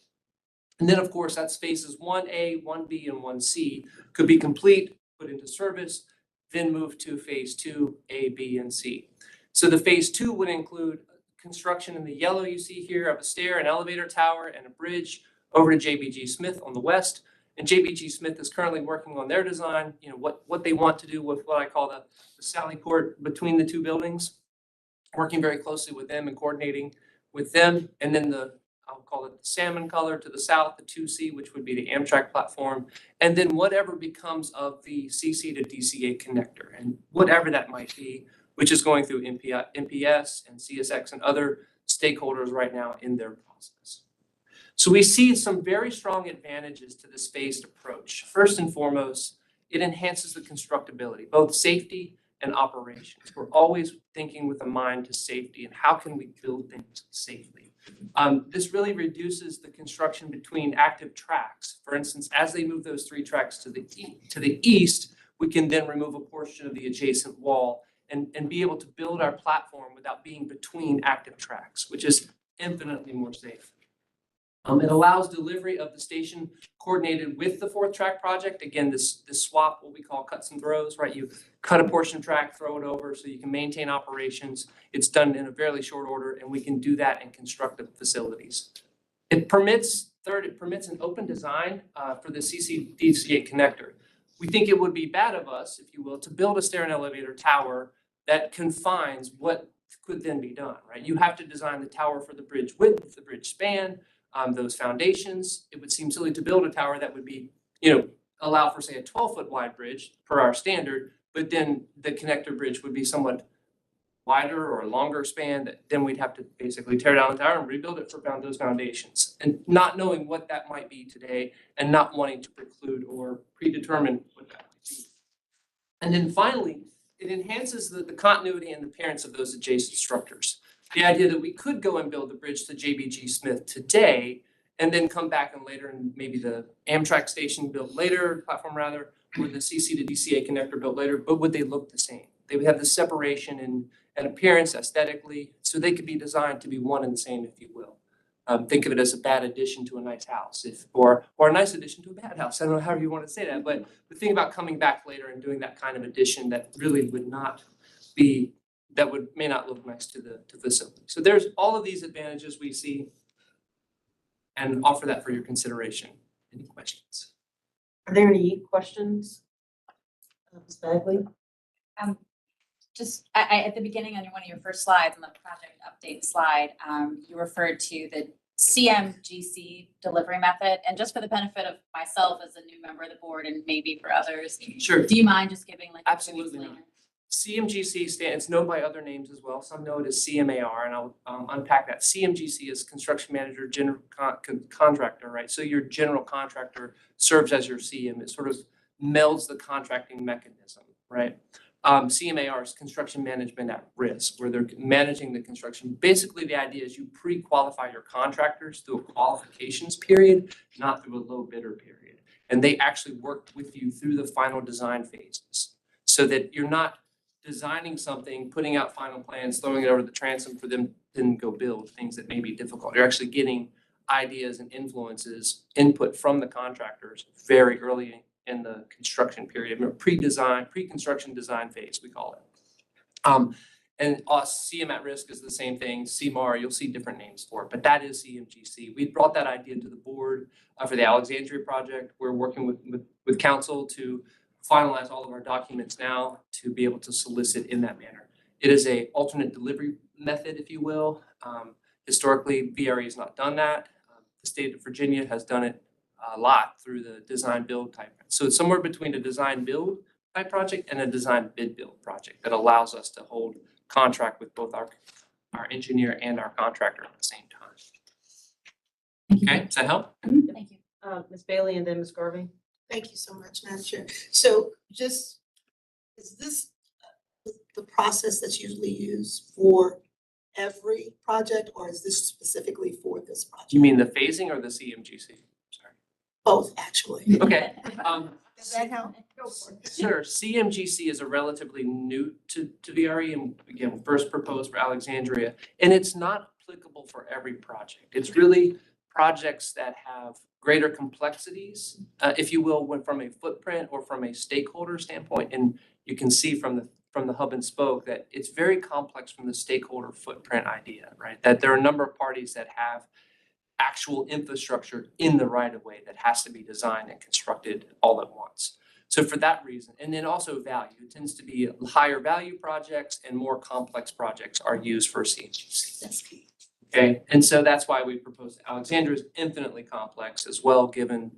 And then, of course, that's phases 1A, 1B, and 1C could be complete, put into service, then move to phase 2A, B, and C. So the phase 2 would include construction in the yellow you see here of a stair, an elevator tower, and a bridge over to JBG Smith on the west. And JBG Smith is currently working on their design, what they want to do with what I call the sally port between the 2 buildings, working very closely with them and coordinating with them. And then I'll call it the salmon color to the south, the 2C, which would be the Amtrak platform. And then whatever becomes of the CC to DCA connector and whatever that might be, which is going through MPS and CSX and other stakeholders right now in their process. So we see some very strong advantages to this phased approach. First and foremost, it enhances the constructability, both safety and operations. We're always thinking with a mind to safety and how can we build things safely. This really reduces the construction between active tracks. For instance, as they move those 3 tracks to the east, we can then remove a portion of the adjacent wall and be able to build our platform without being between active tracks, which is infinitely more safe. It allows delivery of the station coordinated with the 4th track project. Again, this swap, what we call cuts and throws, right? You cut a portion of track, throw it over so you can maintain operations. It's done in a fairly short order, and we can do that and construct the facilities. It permits an open design for the CC-DCA connector. We think it would be bad of us, if you will, to build a stair and elevator tower that confines what could then be done, right? You have to design the tower for the bridge width, the bridge span, those foundations. It would seem silly to build a tower that would be, allow for, say, a 12-foot wide bridge per our standard, but then the connector bridge would be somewhat wider or longer span that then we'd have to basically tear down the tower and rebuild it for those foundations. And not knowing what that might be today and not wanting to preclude or predetermine what that might be. And then finally, it enhances the continuity and the appearance of those adjacent structures. The idea that we could go and build the bridge to JBG Smith today and then come back and later and maybe the Amtrak station built later, platform rather, or the CC to DCA connector built later, but would they look the same? They would have the separation and appearance aesthetically, so they could be designed to be one and the same, if you will. Think of it as a bad addition to a nice house, or a nice addition to a bad house. I don't know how you want to say that, but the thing about coming back later and doing that kind of addition that really would not be, may not look nice to the facility. So there's all of these advantages we see and offer that for your consideration. Any questions? Are there any questions? Ms. Bagley? Just at the beginning on one of your first slides, on the project update slide, you referred to the CMGC delivery method. And just for the benefit of myself as a new member of the board and maybe for others, Sure. do you mind just giving like a brief Absolutely not. explainer? CMGC it's known by other names as well. Some know it as CMAR, and I'll unpack that. CMGC is construction manager, general contractor, right? So your general contractor serves as your CM. It sort of melds the contracting mechanism, right? CMAR is construction management at risk, where they're managing the construction. Basically, the idea is you pre-qualify your contractors through a qualifications period, not through a low bidder period. And they actually work with you through the final design phases so that you're not designing something, putting out final plans, throwing it over the transom for them to then go build things that may be difficult. You're actually getting ideas and influences, input from the contractors very early in the construction period, pre-construction design phase, we call it. And CM at risk is the same thing. CMAR, you'll see different names for it, but that is CMGC. We brought that idea to the board for the Alexandria project. We're working with council to finalize all of our documents now to be able to solicit in that manner. It is a alternate delivery method, if you will. Historically, VRE has not done that. The state of Virginia has done it lot through the design build type. So it's somewhere between a design build type project and a design bid build project that allows us to hold contract with both our engineer and our contractor at the same time. Okay, does that help? Thank you. Ms. Bailey and then Ms. Garvey. Thank you so much, Madam Chair. So just, is this the process that's usually used for every project, or is this specifically for this project? You mean the phasing or the CMGC? Sorry. Both, actually. Okay. Does that help? Go for it. Sure. CMGC is a relatively new to VRE and again, first proposed for Alexandria. And it's not applicable for every project. It's really projects that have greater complexities, if you will, when from a footprint or from a stakeholder standpoint. And you can see from the hub and spoke that it's very complex from the stakeholder footprint idea, right? That there are a number of parties that have actual infrastructure in the right of way that has to be designed and constructed all at once. So for that reason, and then also value, it tends to be higher value projects and more complex projects are used for CMGC. That's key. Okay, and so that's why we proposed Alexandria is infinitely complex as well, given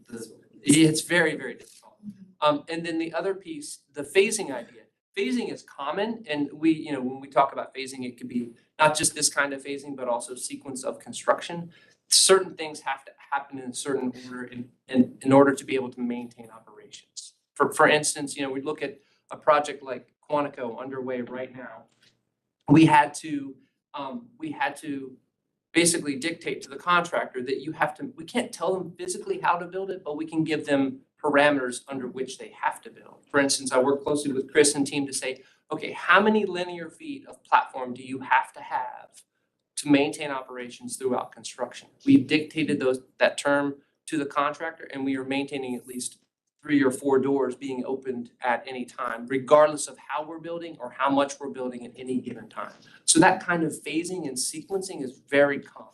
it's very, very difficult. And then the other piece, the phasing idea. Phasing is common, and we, when we talk about phasing, it could be not just this kind of phasing, but also sequence of construction. Certain things have to happen in a certain order in order to be able to maintain operations. For instance, we look at a project like Quantico underway right now. We had to basically dictate to the contractor that we can't tell them physically how to build it, but we can give them parameters under which they have to build. For instance, I work closely with Chris and team to say, okay, how many linear feet of platform do you have to maintain operations throughout construction? We've dictated that term to the contractor, and we are maintaining at least 3 or 4 doors being opened at any time, regardless of how we're building or how much we're building at any given time. So that kind of phasing and sequencing is very common,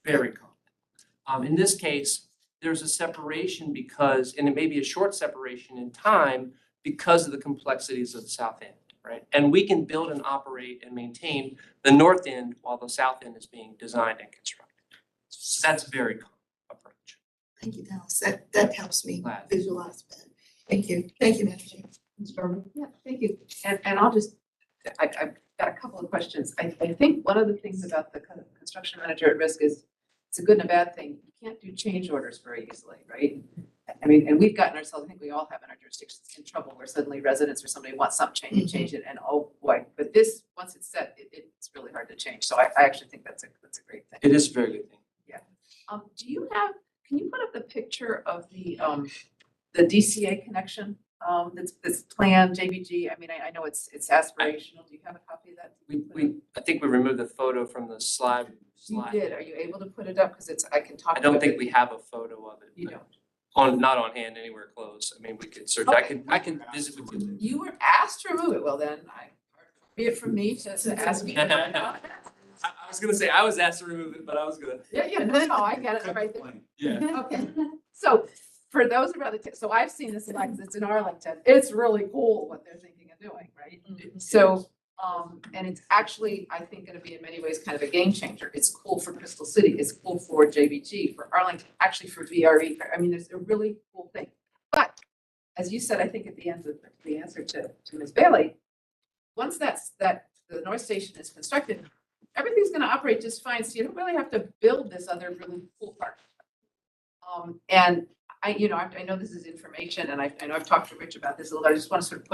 very common. In this case, there's a separation and it may be a short separation in time because of the complexities of the south end, right? And we can build and operate and maintain the north end while the south end is being designed and constructed. So that's a very common approach. Thank you, Dallas. That helps me Glad. visualize better. Thank you. Thank you, Madam Chair. Ms. Garvey. Yeah, thank you. And I'll just, I've got a couple of questions. I think one of the things about the kind of construction manager at risk is it's a good and a bad thing. You can't do change orders very easily, right? I mean, and we've gotten ourselves, I think we all have in our jurisdictions in trouble where suddenly residents or somebody wants something change it and oh boy, but this, once it's set, it's really hard to change. So I actually think that's a great thing. It is a very good thing. Can you put up the picture of the DCA connection, that's planned, JBG? I mean, I know it's aspirational. Do you have a copy of that? I think we removed the photo from the slide. You did. Are you able to put it up? Because I can talk. I don't about think it. we have a photo of it. You but don't. not on hand anywhere close. I mean, we could search. Okay. I can visit with you. You were asked to remove it. Well, then be it from me to ask me. I was gonna say, I was asked to remove it, but I was gonna. Yeah, no, I got it right there. Yeah. Okay, so for those of you, so I've seen this in, because it's in Arlington, it's really cool what they're thinking of doing, right? So, and it's actually, I think, gonna be in many ways kind of a game changer. It's cool for Crystal City, it's cool for JBG, for Arlington, actually for VRE. I mean, it's a really cool thing. But as you said, I think at the end of the answer to Ms. Bailey, once the North Station is constructed, everything's gonna operate just fine, so you don't really have to build this other really cool part. And I know this is information, and I know I've talked to Rich about this a little. I just want to sort of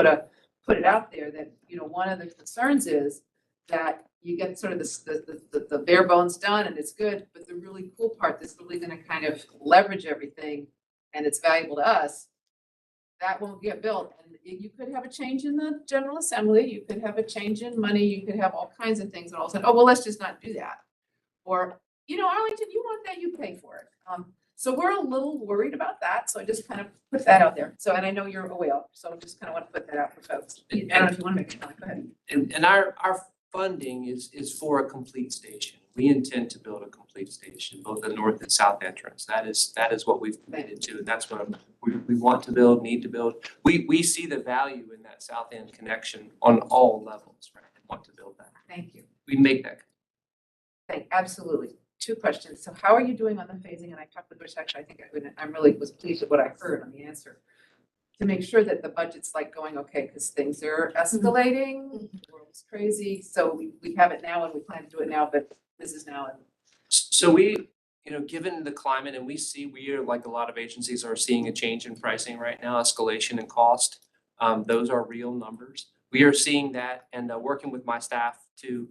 put it out there that, one of the concerns is that you get sort of the bare bones done and it's good, but the really cool part that's really gonna kind of leverage everything and it's valuable to us, that won't get built. And you could have a change in the General Assembly, you could have a change in money, you could have all kinds of things, and all of a sudden, oh, well, let's just not do that. Or, Arlington, you want that, you pay for it. So we're a little worried about that. So I just kind of put that out there. So, and I know you're a whale, so I just kind of want to put that out for folks. I don't know if you want to make a comment, go ahead. And our funding is for a complete station. We intend to build a complete station, both the north and south entrance. That is what we've committed to, and that's what we want to build, need to build. We see the value in that south end connection on all levels, right? And want to build that. Thank you. We make that. Absolutely. two questions. So how are you doing on the phasing? And I talked with Rich, actually, I think I'm really was pleased with what I heard on the answer. To make sure that the budget's like going okay, because things are escalating, the world's crazy. So we have it now and we plan to do it now, but this is now. So we, given the climate and we are like a lot of agencies are seeing a change in pricing right now, escalation in cost. Those are real numbers. We are seeing that and working with my staff to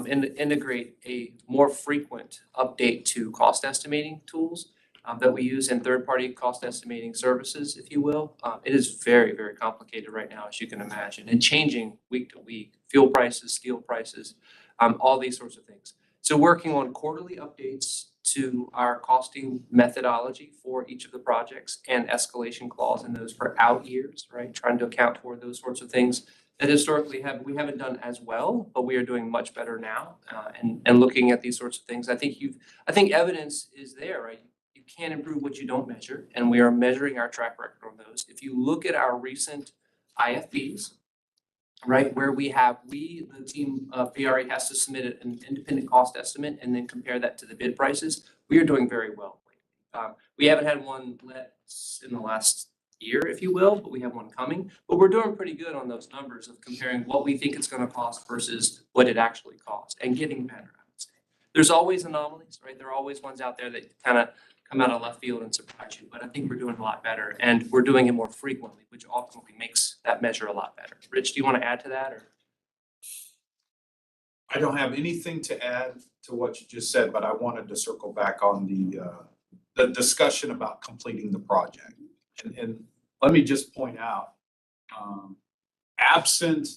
integrate a more frequent update to cost estimating tools that we use in third-party cost estimating services, if you will. It is very, very complicated right now, as you can imagine, and changing week to week, fuel prices, steel prices, all these sorts of things. So working on quarterly updates to our costing methodology for each of the projects and escalation clause in those for out years, right? Trying to account for those sorts of things that historically we haven't done as well, but we are doing much better now. And looking at these sorts of things, I think evidence is there, right? You can't improve what you don't measure, and we are measuring our track record on those. If you look at our recent IFBs, right, where the team of VRE has to submit an independent cost estimate and then compare that to the bid prices, we are doing very well. We haven't had one in the last year, if you will, but we have one coming. But we're doing pretty good on those numbers of comparing what we think it's going to cost versus what it actually costs and getting better, I would say. There's always anomalies, right? There are always ones out there that kind of come out of left field and surprise you, but I think we're doing a lot better and we're doing it more frequently, which ultimately makes that measure a lot better. Rich, do you want to add to that or? I don't have anything to add to what you just said, but I wanted to circle back on the discussion about completing the project. And let me just point out, absent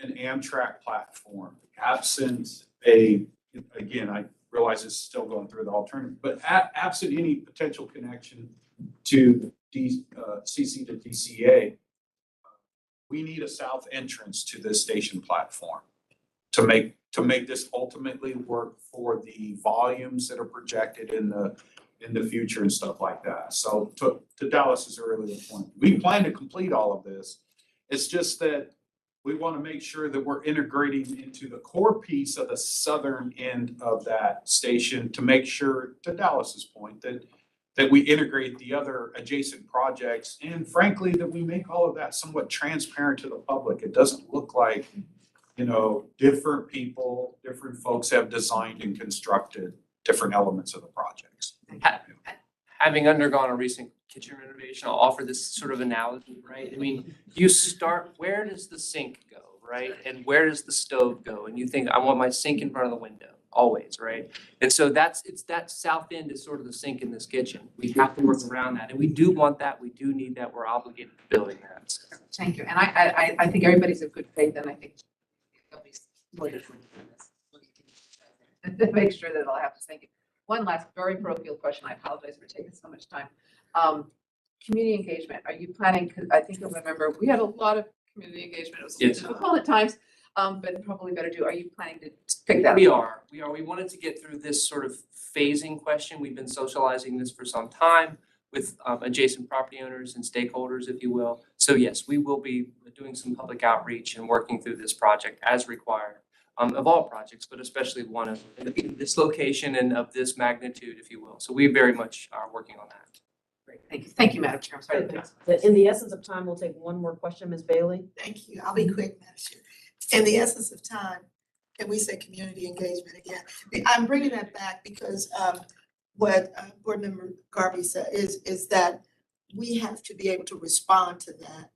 an Amtrak platform, absent again, I realize it's still going through the alternative, but absent any potential connection to CC to DCA, we need a south entrance to this station platform to make this ultimately work for the volumes that are projected in the future and stuff like that. So to Dallas's earlier point, we plan to complete all of this. It's just that we want to make sure that we're integrating into the core piece of the southern end of that station to make sure, to Dallas's point, that we integrate the other adjacent projects and frankly, that we make all of that somewhat transparent to the public. It doesn't look like, different people, different folks have designed and constructed different elements of the projects. Having undergone a recent kitchen renovation, I'll offer this sort of analogy, right? I mean, you start, where does the sink go, right? And where does the stove go? And you think, I want my sink in front of the window, always, right? And so it's that south end is sort of the sink in this kitchen. We have to work around that. And we do want that. We do need that. We're obligated to building that. Thank you. And I think everybody's of good faith, and I think they'll be supportive to make sure that it'll happen. Thank you. One last very parochial question. I apologize for taking so much time. Community engagement. Are you planning? Because I think you'll remember we had a lot of community engagement. It was Yes. difficult at times, but probably better do. Are you planning to pick that up? We are. We wanted to get through this sort of phasing question. We've been socializing this for some time with adjacent property owners and stakeholders, if you will. So yes, we will be doing some public outreach and working through this project as required. Of all projects, but especially one of this location and of this magnitude, if you will. So we very much are working on that. Great. Thank you. Thank you, Madam Chair. I'm sorry. In the essence of time, we'll take one more question, Ms. Bailey. Thank you. I'll be quick, Madam Chair. In the essence of time, can we say community engagement again? I'm bringing that back because what Board Member Garvey said is that we have to be able to respond to that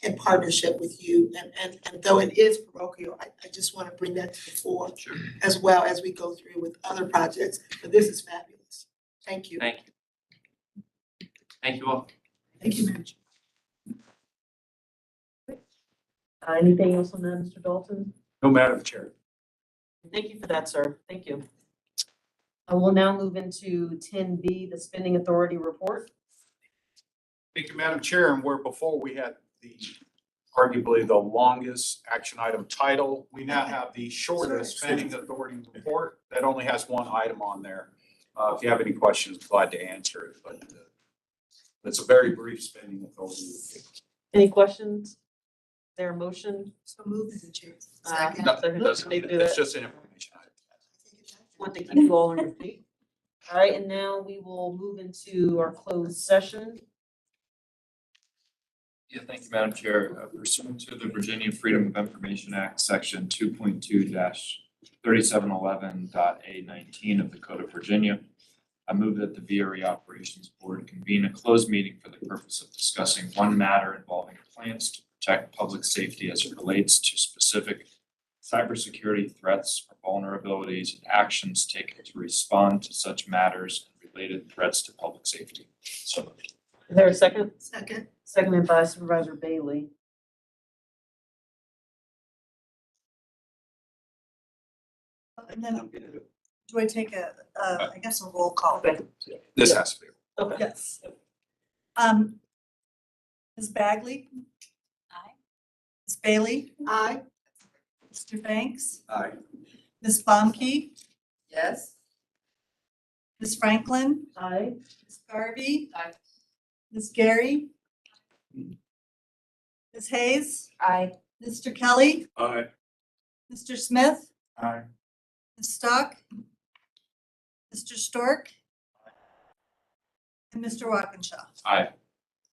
in partnership with you. And though it is parochial, I just want to bring that to the fore as well as we go through with other projects. But this is fabulous. Thank you. Thank you. Thank you all. Thank you, Madam Chair. Anything else on that, Mr. Dalton? No, Madam Chair. Thank you for that, sir. Thank you. I will now move into 10B, the spending authority report. Thank you, Madam Chair. And where before we had arguably the longest action item title, we now have the shortest spending authority report that only has one item on there. If you have any questions, glad to answer it, but it's a very brief spending authority report. Any questions? Their motion? So move, Madam Chair. No, it doesn't. It's just an information item. Want to keep you all on your feet? All right, and now we will move into our closed session. Yeah, thank you, Madam Chair. Pursuant to the Virginia Freedom of Information Act, section 2.2-3711.A19 of the Code of Virginia, I move that the VRE Operations Board convene a closed meeting for the purpose of discussing one matter involving plans to protect public safety as it relates to specific cybersecurity threats or vulnerabilities and actions taken to respond to such matters and related threats to public safety. So moved. Is there a second? Second. Seconded by Supervisor Bailey. And then, do I take I guess a roll call? Okay. This has to be. Okay. Yes. Ms. Bagley? Aye. Ms. Bailey? Aye. Mr. Banks? Aye. Ms. Bomke? Yes? Ms. Franklin? Aye. Ms. Garvey? Aye. Ms. Gary? Ms. Hayes? Aye. Mr. Kelly? Aye. Mr. Smith? Aye. Ms. Stock? Mr. Stork? And Mr. Walkinshaw. Aye.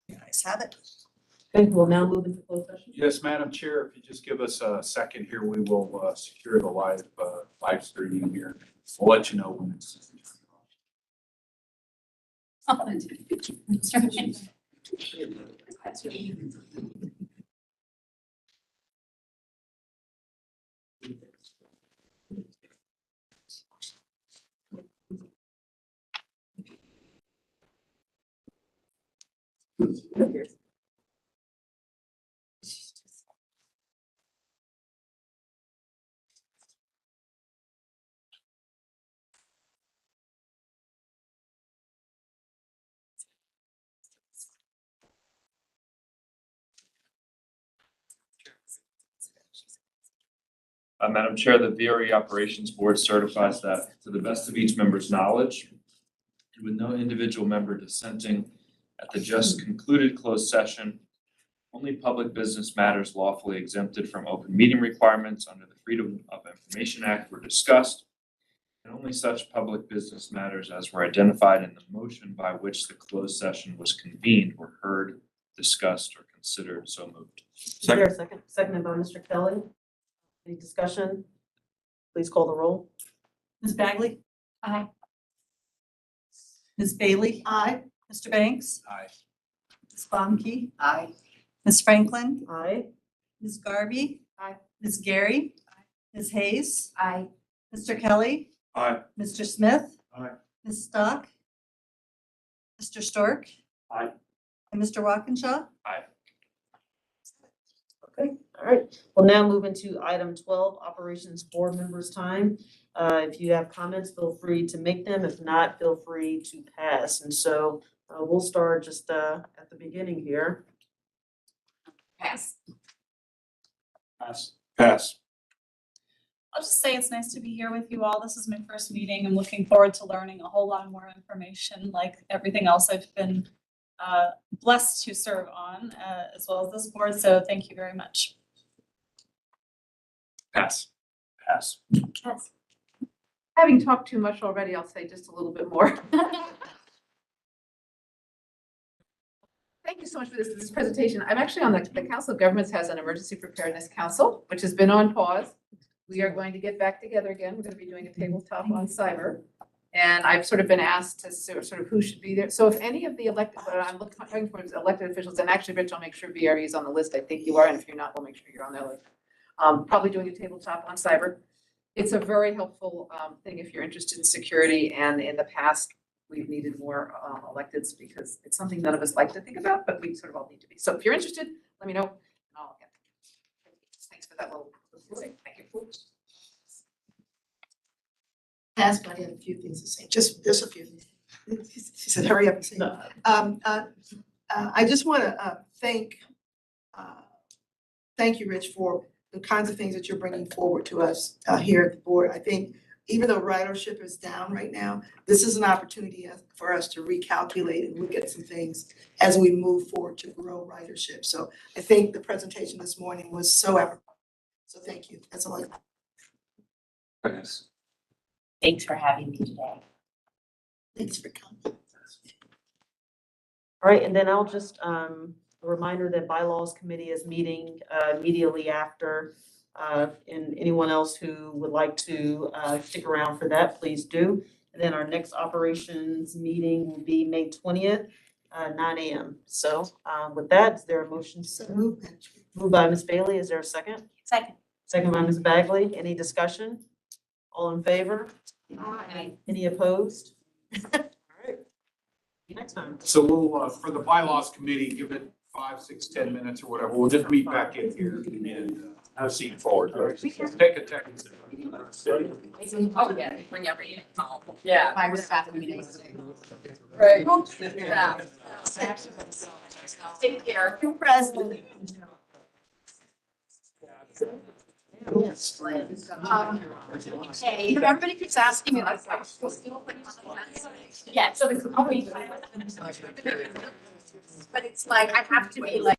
You guys have it. Okay, we'll now move into closed session. Yes, Madam Chair, if you just give us a second here, we will secure the live streaming here. We'll let you know when it's. Madam Chair, the VRE Operations Board certifies that to the best of each member's knowledge, and with no individual member dissenting at the just concluded closed session, only public business matters lawfully exempted from open meeting requirements under the Freedom of Information Act were discussed, and only such public business matters as were identified in the motion by which the closed session was convened were heard, discussed, or considered. So moved. Is there a second? Seconded by Mr. Kelly. Any discussion? Please call the roll. Ms. Bagley? Aye. Ms. Bailey? Aye. Mr. Banks? Aye. Ms. Bomke? Aye. Ms. Franklin? Aye. Ms. Garvey? Aye. Ms. Gary? Ms. Hayes? Aye. Mr. Kelly? Aye. Mr. Smith? Aye. Ms. Stock? Mr. Stork? Aye. And Mr. Walkinshaw? Aye. Okay, all right. We'll now move into item 12, Operations Board Members' Time. If you have comments, feel free to make them. If not, feel free to pass. And so we'll start just at the beginning here. Pass. Pass. Pass. I'll just say it's nice to be here with you all. This is my first meeting. I'm looking forward to learning a whole lot more information, like everything else I've been blessed to serve on, as well as this board. So thank you very much. Pass. Pass. Pass. Having talked too much already, I'll say just a little bit more. Thank you so much for this presentation. I'm actually on the Council of Governments has an Emergency Preparedness Council, which has been on pause. We are going to get back together again. We're going to be doing a tabletop on cyber. And I've sort of been asked to sort of who should be there. So if any of the elected, what I'm looking for is elected officials, and actually, Rich, I'll make sure VRE is on the list. I think you are, and if you're not, we'll make sure you're on that list. Probably doing a tabletop on cyber. It's a very helpful thing if you're interested in security, and in the past, we've needed more electeds because it's something none of us like to think about, but we sort of all need to be. So if you're interested, let me know, and I'll get. Thanks for that little. Thank you. Pass, but I had a few things to say, just a few things. She said, hurry up and say. No. I just want to thank you, Rich, for the kinds of things that you're bringing forward to us here at the board. I think even though ridership is down right now, this is an opportunity for us to recalculate and look at some things as we move forward to grow ridership. So I think the presentation this morning was so eloquent. So thank you. That's all I got. Pass. Thanks for having me today. Thanks for coming. All right, and then I'll just, a reminder that Bylaws Committee is meeting immediately after. And anyone else who would like to stick around for that, please do. And then our next operations meeting will be May 20th, 9 a.m. So with that, is there a motion? So moved. Moved by Ms. Bailey, is there a second? Second. Second by Ms. Bagley, any discussion? All in favor? Any opposed? All right. See you next time. So we'll, for the bylaws committee, give it 5, 6, 10 minutes or whatever. We'll just meet back in here and have a seat forward. Take a text. Oh, yeah, bring everything. Yeah. I was at the meeting. Right. Yeah. Take care. You're president. Hey, everybody keeps asking me like, Yeah, so I'll be. but it's like, I have to be like.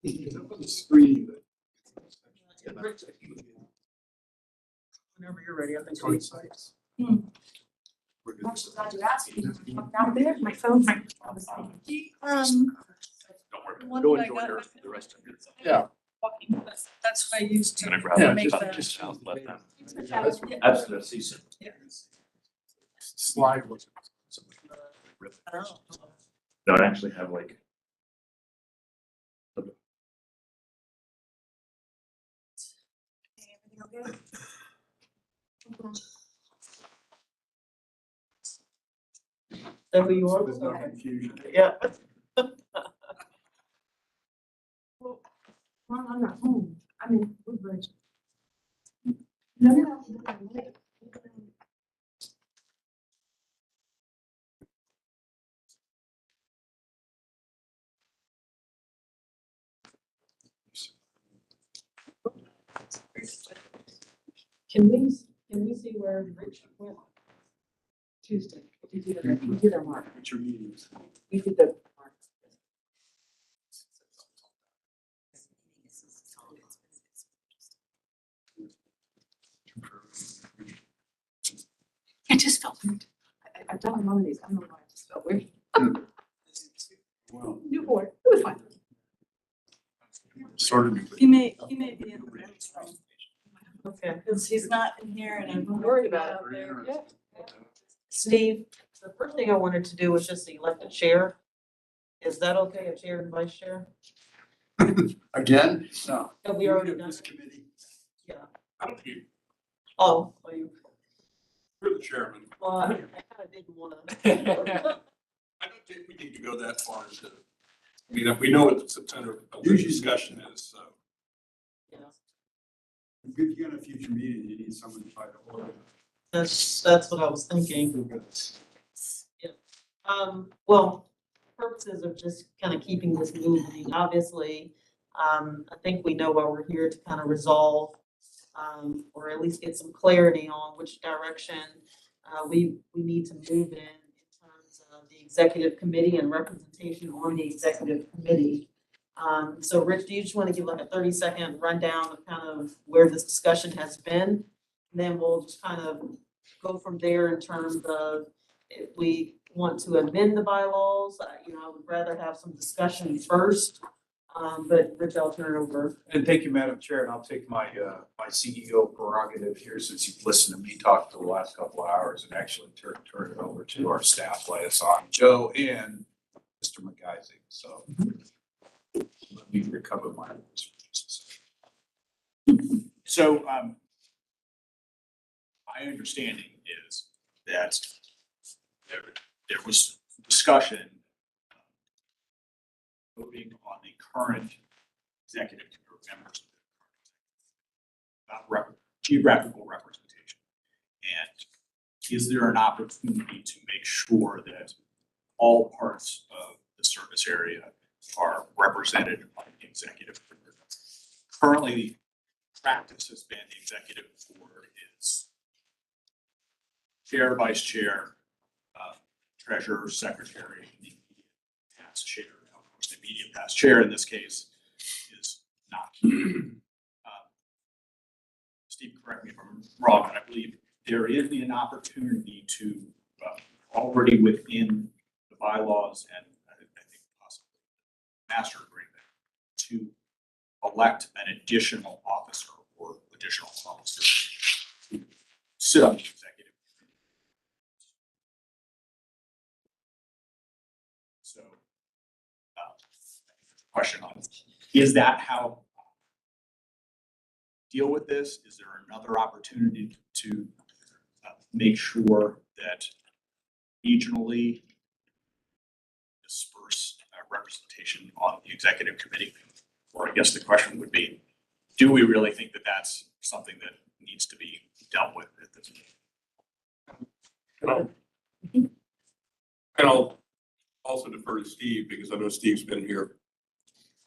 It's up on the screen, but. Whenever you're ready, I think. Going sites. We're good. Down there, my phone. One Go that I enjoy got your, back the rest of your. Yeah. walking, that's what I used to Gonna grab Yeah, make just- the. let them. Absolutely, season. Slide was. Oh. No, I actually have like. That who you are? There's no confusion. Yeah. Well, I'm not home. I mean, Woodbridge. No. Can we see where Rich went? Tuesday. We did our mark. What's your meetings? We did the mark. I just felt weird. I've done a lot of these. I don't know why I just felt weird. Well, New board. It was fine. sort of. He may be in the next room, Okay. because he's not in here and I'm Worried about it. out there. Steve, the first thing I wanted to do was just elect a chair. Is that okay, a chair and vice chair? Again? No. Have we already done This it? committee. Yeah. I don't think, Oh, are you? you're the chairman. Well, I kind of didn't want to. I don't think we need to go that far into, I mean, we know what the September discussion is, so. If you're gonna future meeting, you need someone to try to order. That's what I was thinking. Yeah. Well, purposes of just kind of keeping this moving, obviously, I think we know why we're here to kind of resolve, or at least get some clarity on which direction, we need to move in terms of the executive committee and representation on the executive committee. So Rich, do you just want to give like a 30-second rundown of kind of where this discussion has been? And then we'll just kind of go from there in terms of if we want to amend the bylaws. I would rather have some discussion first. But Rich, I'll turn it over. And thank you, Madam Chair, and I'll take my CEO prerogative here since you've listened to me talk for the last couple of hours and actually turn it over to our staff liaison, Joe and Mr. McGuising. So let me recover my. So, my understanding is that there was discussion voting on the current executive members about geographical representation. And is there an opportunity to make sure that all parts of the service area are represented on the executive board? Currently, the practice has been the executive board is chair, vice chair, treasurer, secretary, the past chair. Of course, the immediate past chair in this case is not. Steve, correct me if I'm wrong, but I believe there is an opportunity to already within the bylaws and I think possibly master agreement to elect an additional officer or additional officers to sit on the executive. So, question on, is that how deal with this? Is there another opportunity to make sure that regionally disperse representation on the executive committee? Or I guess the question would be, do we really think that that's something that needs to be dealt with at this point? And I'll also defer to Steve because I know Steve's been here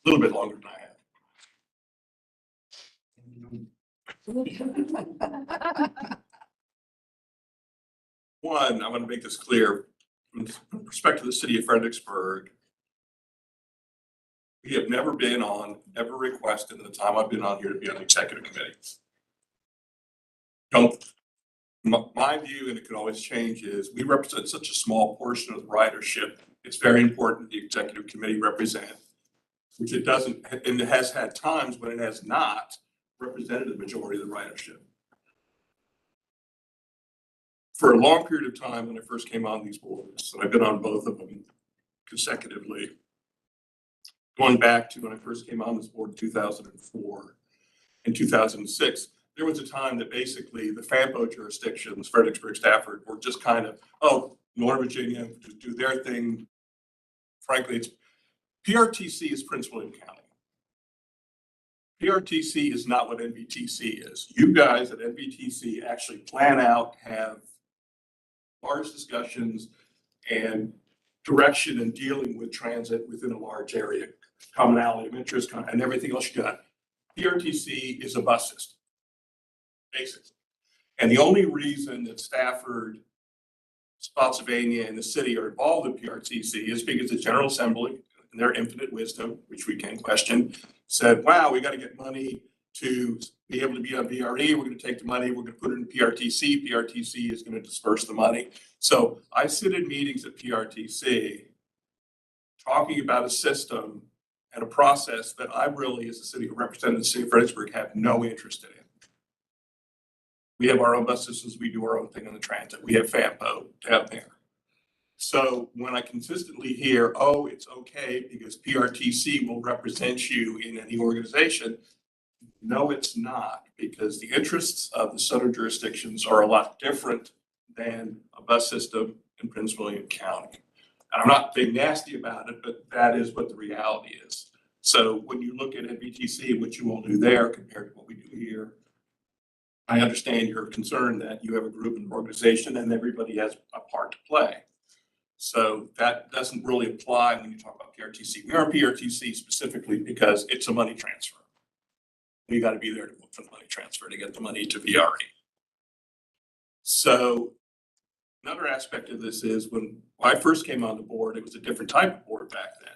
a little bit longer than I have. One, I want to make this clear, from the perspective of the city of Fredericksburg, We have never been on, ever requested in the time I've been on here to be on the executive committee. Don't, my view, and it could always change, is we represent such a small portion of the ridership. It's very important the executive committee represent, which it doesn't, and it has had times when it has not represented the majority of the ridership. For a long period of time, when I first came on these boards, and I've been on both of them consecutively, going back to when I first came on this board in 2004 and 2006, there was a time that basically the FAMPO jurisdictions, Fredericksburg, Stafford, were just kind of, oh, Northern Virginia, just do their thing. Frankly, it's PRTC is Prince William County. PRTC is not what NVTC is. You guys at NVTC actually plan out, have large discussions and direction in dealing with transit within a large area, commonality of interest, and everything else you got. PRTC is a bus system, basically. And the only reason that Stafford, Spotsylvania, and the city are involved in PRTC is because the General Assembly, in their infinite wisdom, which we can question, said, wow, we got to get money to be able to be on VRE. We're going to take the money, we're going to put it in PRTC. PRTC is going to disperse the money. So I sit in meetings at PRTC talking about a system and a process that I really, as a city representative of the city of Fredericksburg, have no interest in. We have our own bus systems. We do our own thing on the transit. We have FAMPO down there. So when I consistently hear, oh, it's okay because PRTC will represent you in any organization, no, it's not, because the interests of the southern jurisdictions are a lot different than a bus system in Prince William County. And I'm not being nasty about it, but that is what the reality is. So when you look at NVTC, what you all do there compared to what we do here, I understand your concern that you have a group and organization and everybody has a part to play. So that doesn't really apply when you talk about PRTC. We are PRTC specifically because it's a money transfer. We got to be there to look for the money transfer to get the money to VRE. So another aspect of this is when I first came on the board, it was a different type of board back then.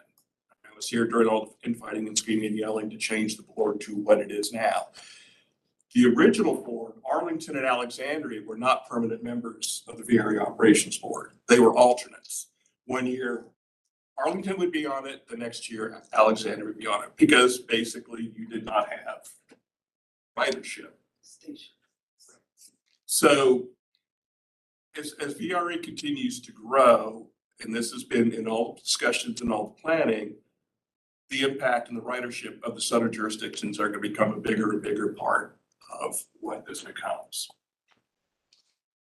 I was here during all the infighting and screaming and yelling to change the board to what it is now. The original board, Arlington and Alexandria, were not permanent members of the VRE Operations Board. They were alternates. One year, Arlington would be on it. The next year, Alexandria would be on it because basically you did not have ridership. So as VRE continues to grow, and this has been in all discussions and all the planning, the impact and the ridership of the southern jurisdictions are going to become a bigger and bigger part of what this becomes.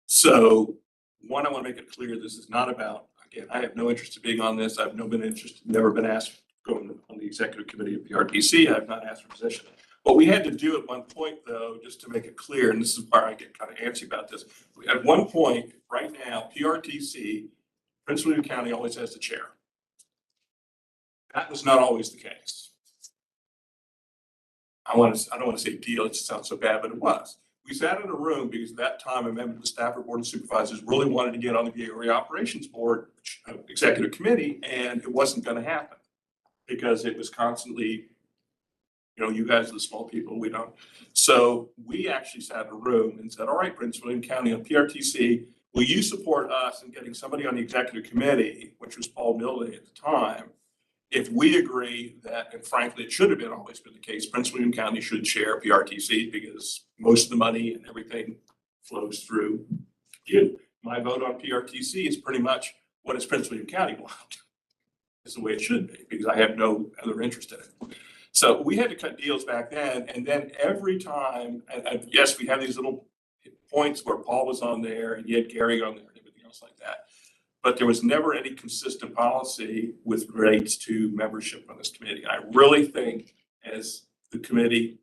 So one, I want to make it clear, this is not about, again, I have no interest in being on this. I've never been asked going on the executive committee of PRTC. I've not asked for a position. What we had to do at one point, though, just to make it clear, and this is where I get kind of antsy about this, at one point, right now, PRTC, Prince William County always has the chair. That was not always the case. I don't want to say deal, it just sounds so bad, but it was. We sat in a room because at that time, a member of the Stafford Board of Supervisors really wanted to get on the VRE Operations Board Executive Committee, and it wasn't going to happen because it was constantly, you guys are the small people, we don't. So we actually sat in a room and said, all right, Prince William County on PRTC, will you support us in getting somebody on the Executive Committee, which was Paul Milday at the time, if we agree that, and frankly, it should have always been the case, Prince William County should share PRTC because most of the money and everything flows through you. My vote on PRTC is pretty much what does Prince William County want? Is the way it should be because I have no other interest in it. So we had to cut deals back then. And then every time, and yes, we had these little points where Paul was on there and you had Gary on there and everything else like that. But there was never any consistent policy with regards to membership on this committee. I really think as the committee,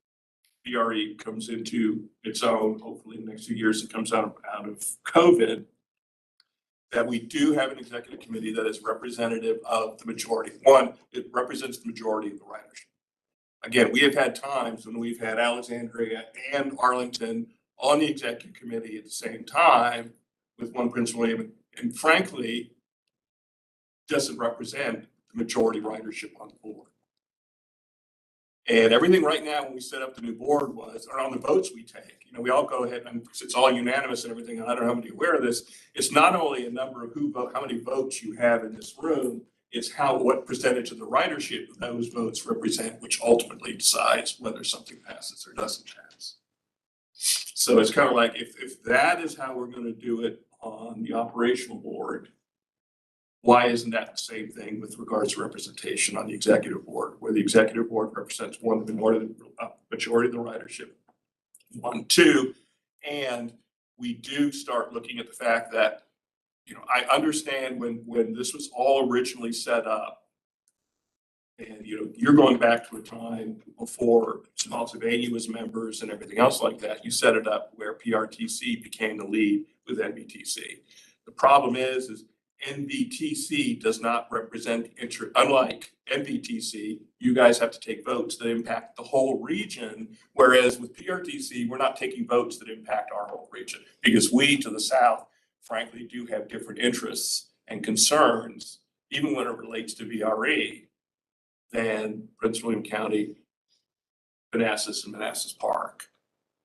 VRE, comes into its own, hopefully in the next few years, it comes out of COVID, that we do have an executive committee that is representative of the majority. One, it represents the majority of the ridership. Again, we have had times when we've had Alexandria and Arlington on the executive committee at the same time with one Prince William, and frankly, doesn't represent the majority ridership on the board. And everything right now, when we set up the new board are on the votes we take. You know, we all go ahead and it's all unanimous and everything. And I don't know how many are aware of this. It's not only a number of how many votes you have in this room, it's what percentage of the ridership of those votes represent, which ultimately decides whether something passes or doesn't pass. So it's kind of like, if that is how we're going to do it on the operational board, why isn't that the same thing with regards to representation on the executive board, where the executive board represents majority of the ridership? 1, 2, and we do start looking at the fact that, you know, I understand when this was all originally set up, and, you know, you're going back to a time before Pennsylvania was members and everything else like that. You set it up where PRTC became the lead with NVTC. The problem is NVTC does not represent interest. Unlike NVTC, you guys have to take votes that impact the whole region. Whereas with PRTC, we're not taking votes that impact our whole region because we to the south, frankly, do have different interests and concerns, even when it relates to VRE, than Prince William County, Manassas, and Manassas Park.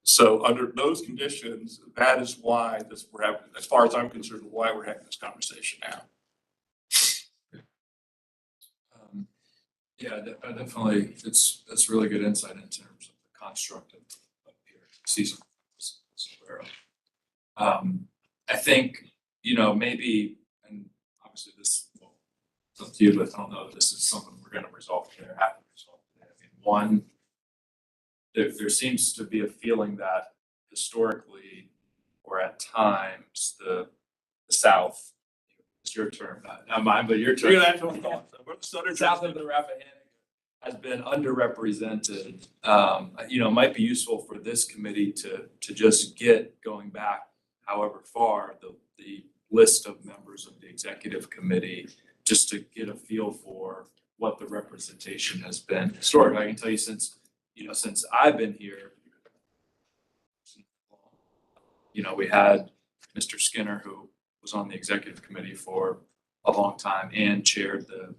So under those conditions, that is why we're having, as far as I'm concerned, why we're having this conversation now. Yeah, definitely, it's really good insight in terms of the construct of your season. I think, you know, maybe, and obviously this, well, it's up to you, but I don't know if this is something we're gonna resolve today or have to resolve today. I mean, one, there seems to be a feeling that historically, or at times, the South, it's your term, not mine, but your term. South of the Rappahannock has been underrepresented. You know, it might be useful for this committee to just get going back however far, the list of members of the executive committee, just to get a feel for what the representation has been historically. I can tell you since I've been here, you know, we had Mr. Skinner, who was on the executive committee for a long time and chaired the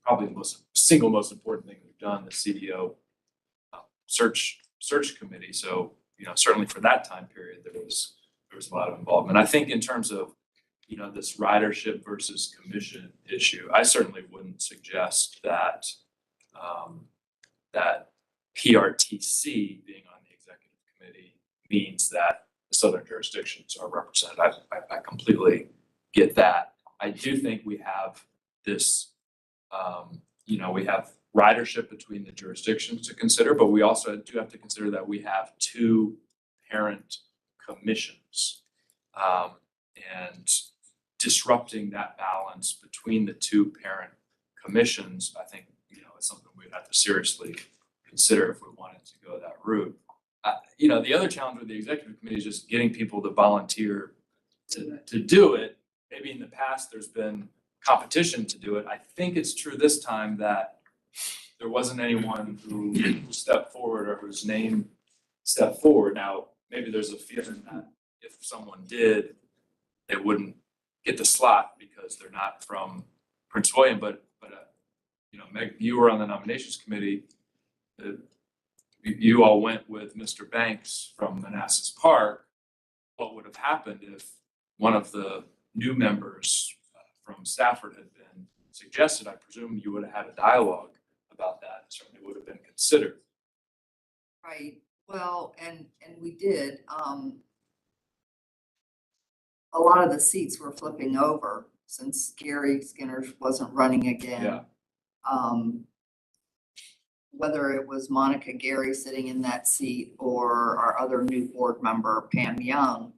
probably the single most important thing we've done, the CDO search committee. So, you know, certainly for that time period, there was a lot of involvement. I think in terms of, you know, this ridership versus commission issue, I certainly wouldn't suggest that that PRTC being on the executive committee means that the southern jurisdictions are represented. I completely get that. I do think we have this, you know, we have ridership between the jurisdictions to consider, but we also do have to consider that we have 2 parent commissions. And disrupting that balance between the 2 parent commissions, I think, you know, is something we'd have to seriously consider if we wanted to go that route. You know, the other challenge with the executive committee is just getting people to volunteer to do it. Maybe in the past, there's been competition to do it. I think it's true this time that there wasn't anyone who stepped forward or whose name stepped forward. Now, maybe there's a feeling that if someone did, they wouldn't get the slot because they're not from Prince William. But you know, Meg, you were on the nominations committee. You all went with Mr. Banks from Manassas Park. What would have happened if one of the new members from Stafford had been suggested? I presume you would have had a dialogue about that. It certainly would have been considered. Right, well, and we did, a lot of the seats were flipping over since Gary Skinner wasn't running again. Yeah. Whether it was Monica Gary sitting in that seat or our other new board member, Pam Young,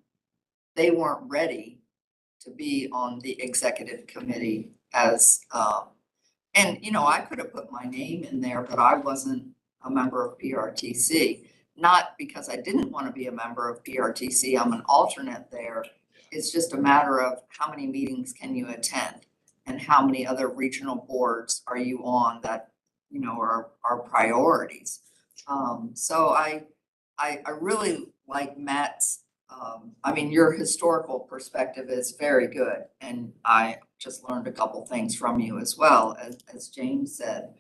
they weren't ready to be on the executive committee as, and, you know, I could have put my name in there, but I wasn't a member of PRTC. Not because I didn't want to be a member of PRTC, I'm an alternate there. It's just a matter of how many meetings can you attend and how many other regional boards are you on that, you know, are priorities. So I really like Matt's, I mean, your historical perspective is very good. And I just learned a couple things from you as well, as James said.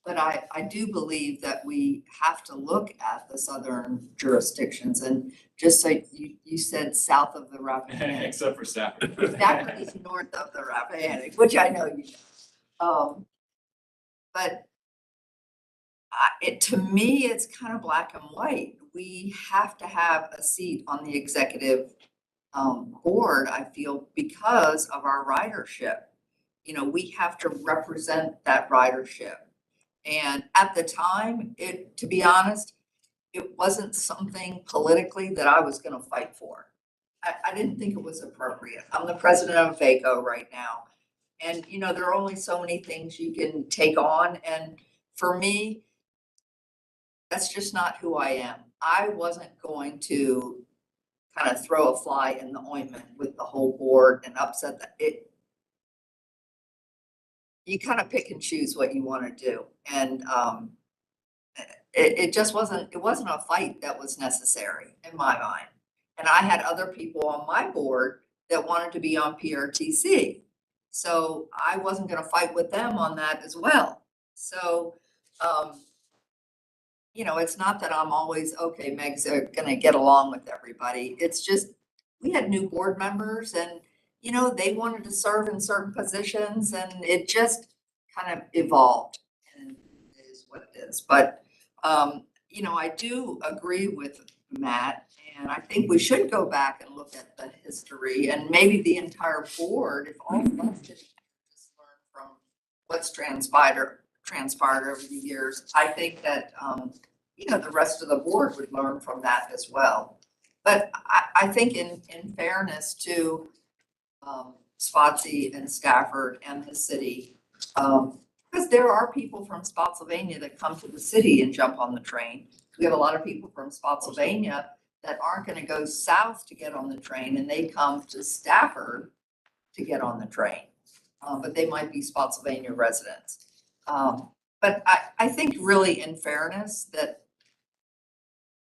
But I do believe that we have to look at the southern jurisdictions, and just so you said south of the Rappahannock. Except for Stafford. Stafford is north of the Rappahannock, which I know you know. But to me, it's kind of black and white. We have to have a seat on the executive board, I feel, because of our ridership. You know, we have to represent that ridership. And at the time, to be honest, it wasn't something politically that I was gonna fight for. I didn't think it was appropriate. I'm the president of VACO right now. And, you know, there are only so many things you can take on. And for me, that's just not who I am. I wasn't going to kind of throw a fly in the ointment with the whole board and upset you kind of pick and choose what you want to do. And it just wasn't a fight that was necessary in my mind. And I had other people on my board that wanted to be on PRTC. So I wasn't going to fight with them on that as well. So, you know, it's not that I'm always, okay, Meg's going to get along with everybody. It's just, we had new board members and, you know, they wanted to serve in certain positions and it just kind of evolved and it is what it is. But, you know, I do agree with Matt and I think we should go back and look at the history and maybe the entire board, if all of us could just learn from what's transpired over the years. I think that, you know, the rest of the board would learn from that as well. But I think in fairness to Spotsy and Stafford and the city, because there are people from Spotsylvania that come to the city and jump on the train. We have a lot of people from Spotsylvania that aren't going to go south to get on the train and they come to Stafford to get on the train. But they might be Spotsylvania residents. But I think really in fairness that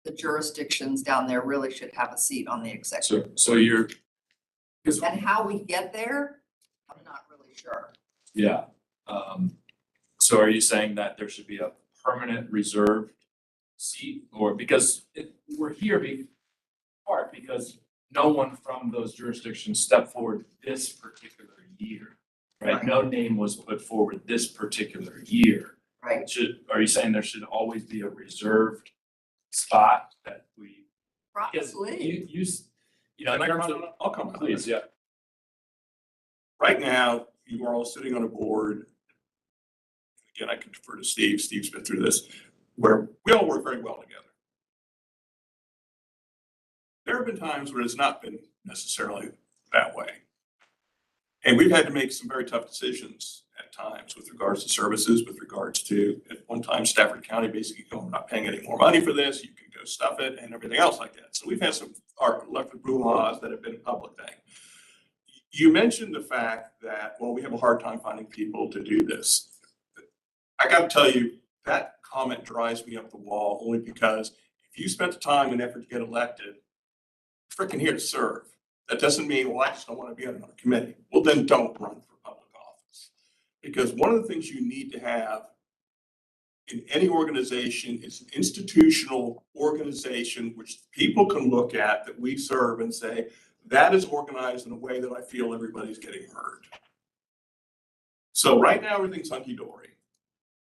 the jurisdictions down there really should have a seat on the executive. So you're. And how we get there, I'm not really sure. Yeah. So are you saying that there should be a permanent reserved seat or because we're here because no one from those jurisdictions stepped forward this particular year, right? Right. No name was put forward this particular year. Right. Are you saying there should always be a reserved spot that we? Because Probably. you know, I'll come. please, yeah. Right now, you are all sitting on a board. Again, I can defer to Steve. Steve's been through this, where we all work very well together. There have been times where it's not been necessarily that way. And we've had to make some very tough decisions at times with regards to services, with regards to, at one time, Stafford County basically going, I'm not paying any more money for this, you can go stuff it, and everything else like that. So we've had some elected brouhahas that have been a public thing. You mentioned the fact that, well, we have a hard time finding people to do this. I got to tell you, that comment drives me up the wall only because if you spent the time and effort to get elected, you're freaking here to serve. That doesn't mean, well, I just don't want to be on another committee. Well, then don't run for public office. Because one of the things you need to have in any organization is an institutional organization which people can look at that we serve and say, that is organized in a way that I feel everybody's getting heard. So right now, everything's hunky-dory.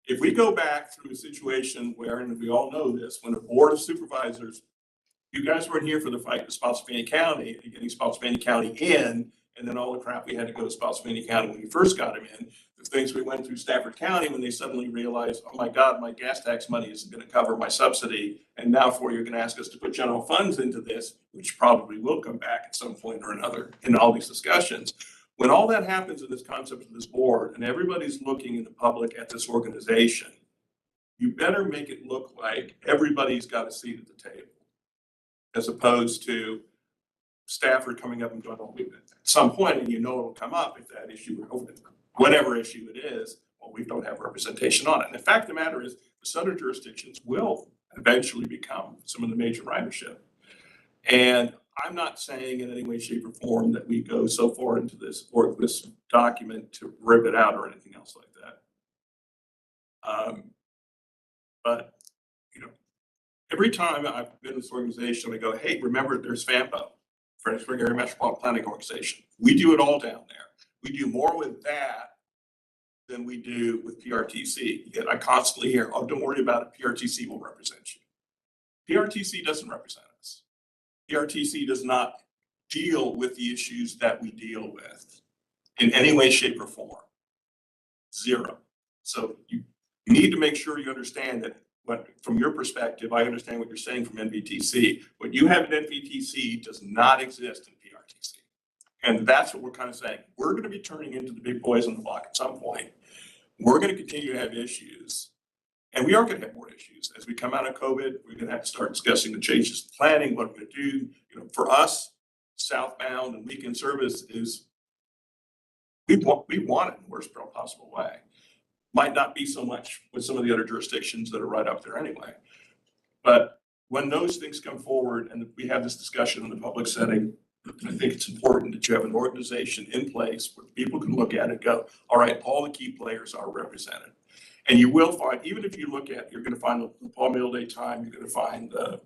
If we go back through a situation where, and we all know this, when a board of supervisors, you guys weren't here for the fight with Spotsylvania County, and getting Spotsylvania County in, and then all the crap we had to go to Spotsylvania County when we first got him in, the things we went through Stafford County when they suddenly realized, oh my God, my gas tax money isn't going to cover my subsidy, and now you're going to ask us to put general funds into this, which probably will come back at some point or another in all these discussions. When all that happens in this concept of this board, and everybody's looking in the public at this organization, you better make it look like everybody's got a seat at the table, as opposed to Stafford coming up and going, oh, at some point, and you know it'll come up if that issue, whatever issue it is, well, we don't have representation on it. And the fact of the matter is, the southern jurisdictions will eventually become some of the major ridership. And I'm not saying in any way, shape, or form that we go so far into this or this document to rip it out or anything else like that. But, every time I've been in this organization, we go, hey, remember there's FAMPO, Fredericksburg Area Metropolitan Planning Organization. We do it all down there. We do more with that than we do with PRTC. Yet I constantly hear, oh, don't worry about it, PRTC will represent you. PRTC doesn't represent us. PRTC does not deal with the issues that we deal with in any way, shape, or form. Zero. So you need to make sure you understand that from your perspective, I understand what you're saying from NVTC. What you have in NVTC does not exist in PRTC. And that's what we're kind of saying. We're going to be turning into the big boys on the block at some point. We're going to continue to have issues. And we are going to have more issues. As we come out of COVID, we're going to have to start discussing the changes in planning, what we're going to do. For us, southbound and weekend service is, we want it in the worst possible way. Might not be so much with some of the other jurisdictions that are right up there anyway. But when those things come forward and we have this discussion in the public setting, I think it's important that you have an organization in place where people can look at it and go, all right, all the key players are represented. And you will find, even if you look at, you're going to find the Paul Middleday time, you're going to find the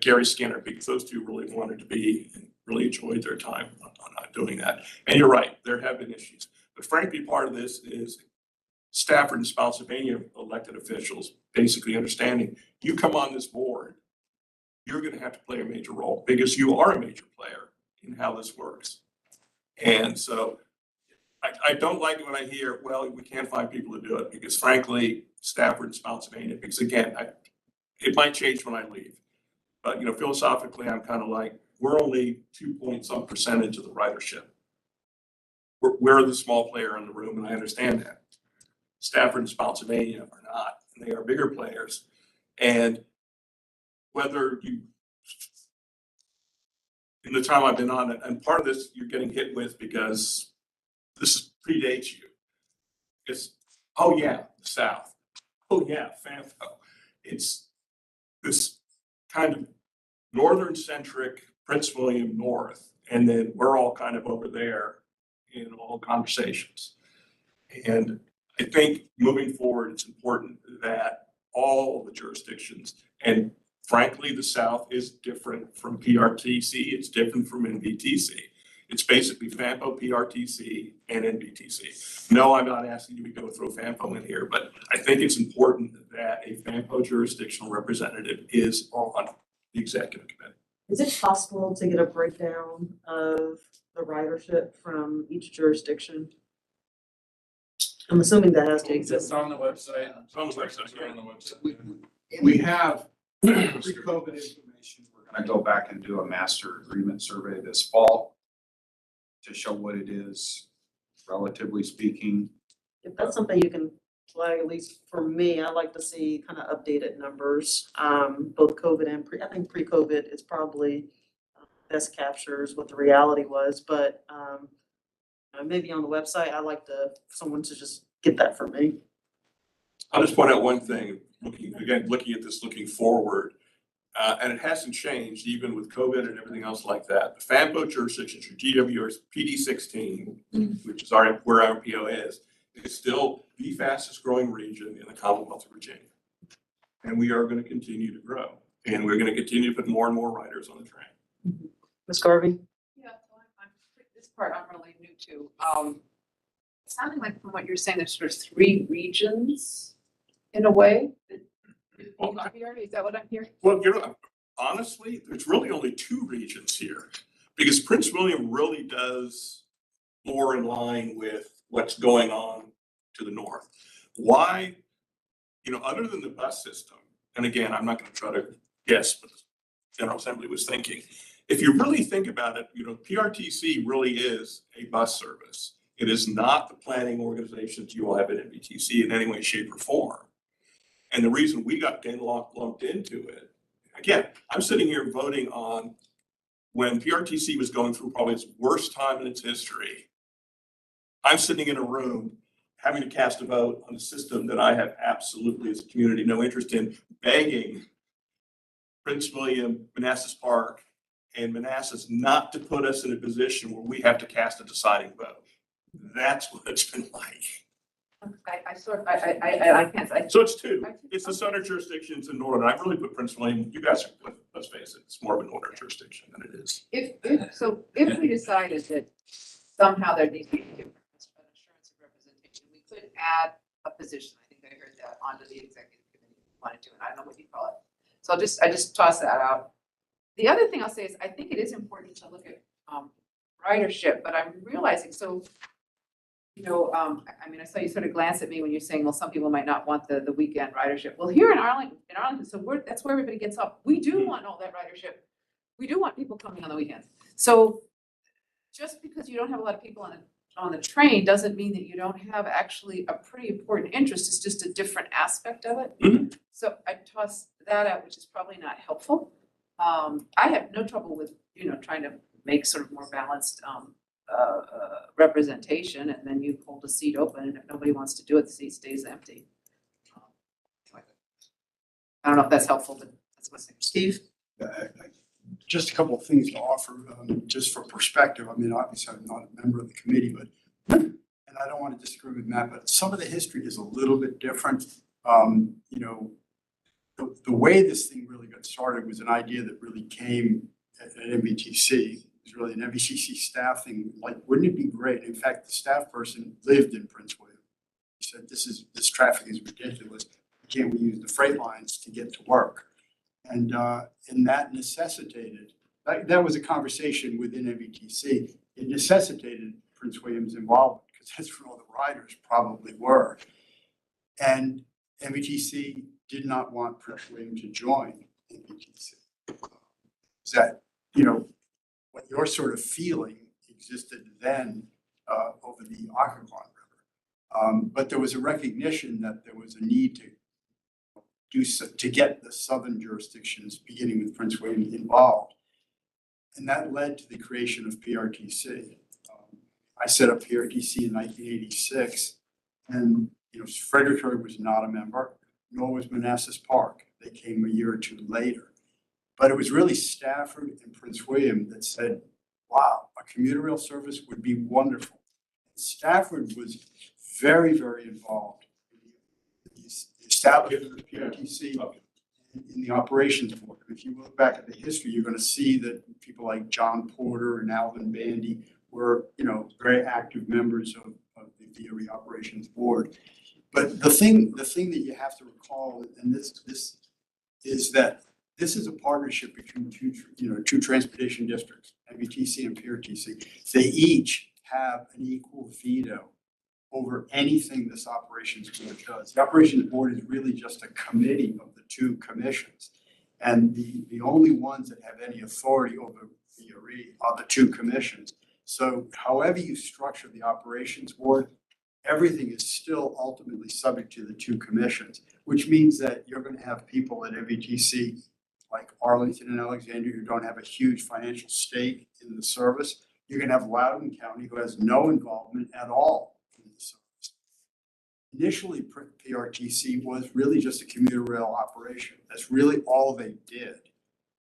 Gary Skinner, because those two really wanted to be and really enjoyed their time on doing that. And you're right, there have been issues. But frankly, part of this is Stafford and Spotsylvania elected officials basically understanding you come on this board, you're going to have to play a major role because you are a major player in how this works. And so I don't like it when I hear, well, we can't find people to do it because frankly, Stafford and Spotsylvania, because again, it might change when I leave. But, philosophically, I'm kind of like, we're only 2-point-some% of the ridership. We're the small player in the room, and I understand that. Stafford and Spotsylvania are not, and they are bigger players. And whether you, in the time I've been on it, and part of this you're getting hit with because this predates you. It's, oh yeah, the South. Oh yeah, FAMPO. It's this kind of northern centric Prince William North, and then we're all kind of over there in all conversations. And I think moving forward, it's important that all the jurisdictions, and frankly, the South is different from PRTC, it's different from NVTC. It's basically FAMPO, PRTC, and NVTC. No, I'm not asking you to go throw FAMPO in here, but I think it's important that a FAMPO jurisdictional representative is on the executive committee. Is it possible to get a breakdown of the ridership from each jurisdiction? I'm assuming that has to exist. It's on the website. It's on the website. It's on the website. We have pre-COVID information. We're gonna go back and do a master agreement survey this fall to show what it is, relatively speaking. If that's something you can flag, at least for me, I like to see kind of updated numbers, both COVID and I think pre-COVID is probably best captures what the reality was, but maybe on the website, I like someone to just get that for me. I'll just point out one thing, looking at this, looking forward, and it hasn't changed even with COVID and everything else like that. The FAMPO jurisdictions, your GWR's PD 16, which is where our MPO is still the fastest growing region in the Commonwealth of Virginia. And we are going to continue to grow, and we're going to continue to put more and more riders on the train. Ms. Garvey? Yeah, this part I'm really new to. It sounded like from what you're saying, there's sort of 3 regions in a way. Well, Is that what I'm hearing? Well, honestly, there's really only 2 regions here because Prince William really does more in line with what's going on to the north. Why? Other than the bus system, and again, I'm not going to try to guess what the General Assembly was thinking. If you really think about it, PRTC really is a bus service. It is not the planning organizations you will have at NVTC in any way, shape, or form. And the reason we got lumped into it, again, I'm sitting here voting on when PRTC was going through probably its worst time in its history. I'm sitting in a room having to cast a vote on a system that I have absolutely, as a community, no interest in, begging Prince William, Manassas Park, and Manassas not to put us in a position where we have to cast a deciding vote. That's what it's been like. I can't. So it's two. It's the southern jurisdictions and northern. I really put Prince William, you guys, let's face it, it's more of a northern jurisdiction than it is. If we decided that somehow there needs to be an assurance of representation, we could add a position. I think I heard that onto the executive committee if you wanted to, and I don't know what you call it. So I just toss that out. The other thing I'll say is I think it is important to look at ridership, but I'm realizing, so, you know, I mean, I saw you sort of glance at me when you're saying, well, some people might not want the weekend ridership. Well, here in Arlington, so that's where everybody gets up. We do want all that ridership. We do want people coming on the weekends. So just because you don't have a lot of people on the train doesn't mean that you don't have actually a pretty important interest. It's just a different aspect of it. Mm-hmm. So I toss that out, which is probably not helpful. I have no trouble with, you know, trying to make sort of more balanced representation, and then you hold a seat open, and if nobody wants to do it, the seat stays empty. I don't know if that's helpful, but that's what I'm saying. Steve? Just a couple of things to offer, just for perspective. I mean, obviously, I'm not a member of the committee, but, and I don't want to disagree with Matt, but some of the history is a little bit different. You know, the way this thing really got started was an idea that really came at MVTC. It was really an MVTC staff thing, like, wouldn't it be great? In fact, the staff person lived in Prince William. He said, this traffic is ridiculous. Can't we use the freight lines to get to work? And that necessitated, that was a conversation within MVTC. It necessitated Prince William's involvement because that's where all the riders probably were. And MVTC did not want Prince William to join MVTC. Is that, you know, what you're sort of feeling existed then over the Occoquan River. But there was a recognition that there was a need to get the southern jurisdictions, beginning with Prince William, involved. And that led to the creation of PRTC. I set up PRTC in 1986, and you know, Fredericksburg was not a member, nor was Manassas Park. They came a year or two later. But it was really Stafford and Prince William that said, wow, a commuter rail service would be wonderful. Stafford was very, very involved in the establishment of PRTC in the operations board. If you look back at the history, you're going to see that people like John Porter and Alvin Bandy were, you know, very active members of the VRE operations board. But the thing that you have to recall, and this is that this is a partnership between two transportation districts, MVTC and PRTC. They each have an equal veto over anything this operations board does. The operations board is really just a committee of the two commissions. And the only ones that have any authority over VRE are the two commissions. So however you structure the operations board, everything is still ultimately subject to the two commissions, which means that you're going to have people at MVTC like Arlington and Alexandria who don't have a huge financial stake in the service. You're going to have Loudoun County who has no involvement at all in the service. Initially, PRTC was really just a commuter rail operation. That's really all they did.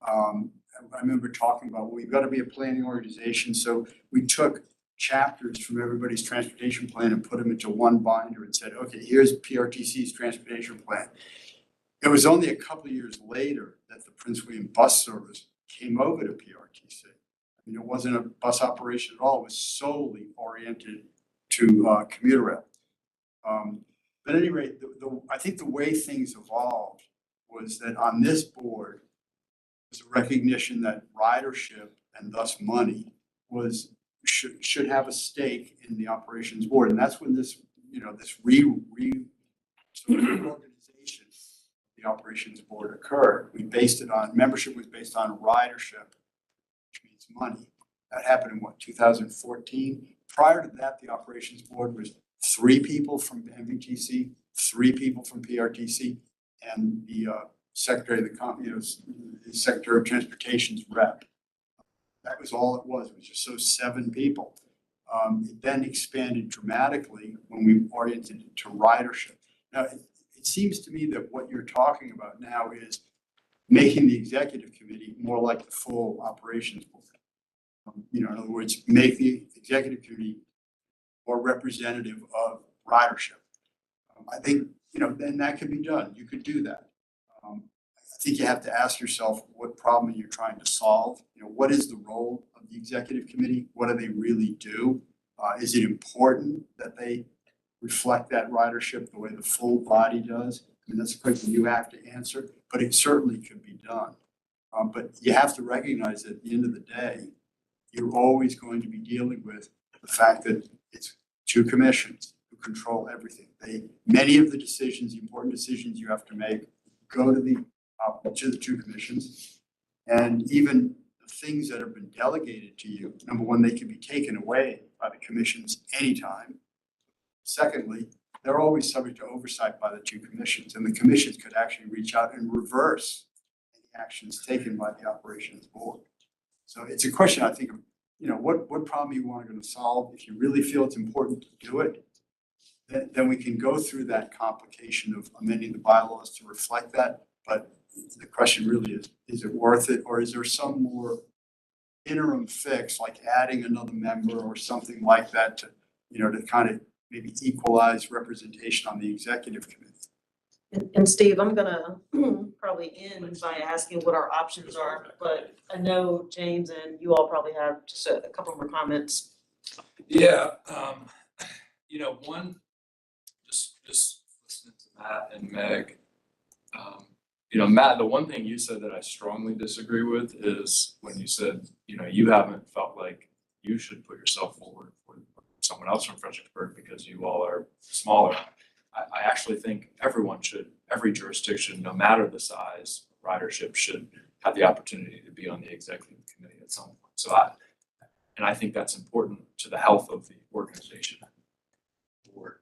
I remember talking about, well, we've got to be a planning organization. So we took chapters from everybody's transportation plan and put them into one binder and said, okay, here's PRTC's transportation plan. It was only a couple of years later that the Prince William bus service came over to PRTC. I mean, it wasn't a bus operation at all. It was solely oriented to commuter rail. But at any rate, I think the way things evolved was that on this board was a recognition that ridership and thus money should have a stake in the operations board. And that's when this reorganization of the operations board occurred. Membership was based on ridership, which means money. That happened in 2014? Prior to that, the operations board was 3 people from MVTC, 3 people from PRTC, and the Secretary of Transportation's rep. That was all it was. It was just those 7 people. It then expanded dramatically when we oriented it to ridership. Now, it seems to me that what you're talking about now is making the executive committee more like the full operations board. In other words, make the executive committee more representative of ridership. I think, then that could be done. You could do that. I think you have to ask yourself what problem you're trying to solve. What is the role of the executive committee? What do they really do? Is it important that they reflect that ridership the way the full body does? I mean, that's a question you have to answer, but it certainly could be done. But you have to recognize that at the end of the day, you're always going to be dealing with the fact that it's two commissions who control everything. Many of the decisions, the important decisions you have to make, go to the two commissions. And even the things that have been delegated to you, number one, they can be taken away by the commissions anytime. Secondly, they're always subject to oversight by the two commissions, and the commissions could actually reach out and reverse any actions taken by the operations board. So it's a question, I think, of, what problem you want to solve. If you really feel it's important to do it, then we can go through that complication of amending the bylaws to reflect that. But the question really is it worth it, or is there some more interim fix, like adding another member or something like that to kind of maybe equalize representation on the executive committee? And Steve, I'm gonna probably end by asking what our options are, but I know James and you all probably have just a couple more comments. Yeah, one, just listening to Matt and Meg. Matt, the one thing you said that I strongly disagree with is when you said, you haven't felt like you should put yourself forward for someone else from Fredericksburg because you all are smaller. I actually think every jurisdiction, no matter the size, ridership should have the opportunity to be on the executive committee at some point. So I think that's important to the health of the organization. Board.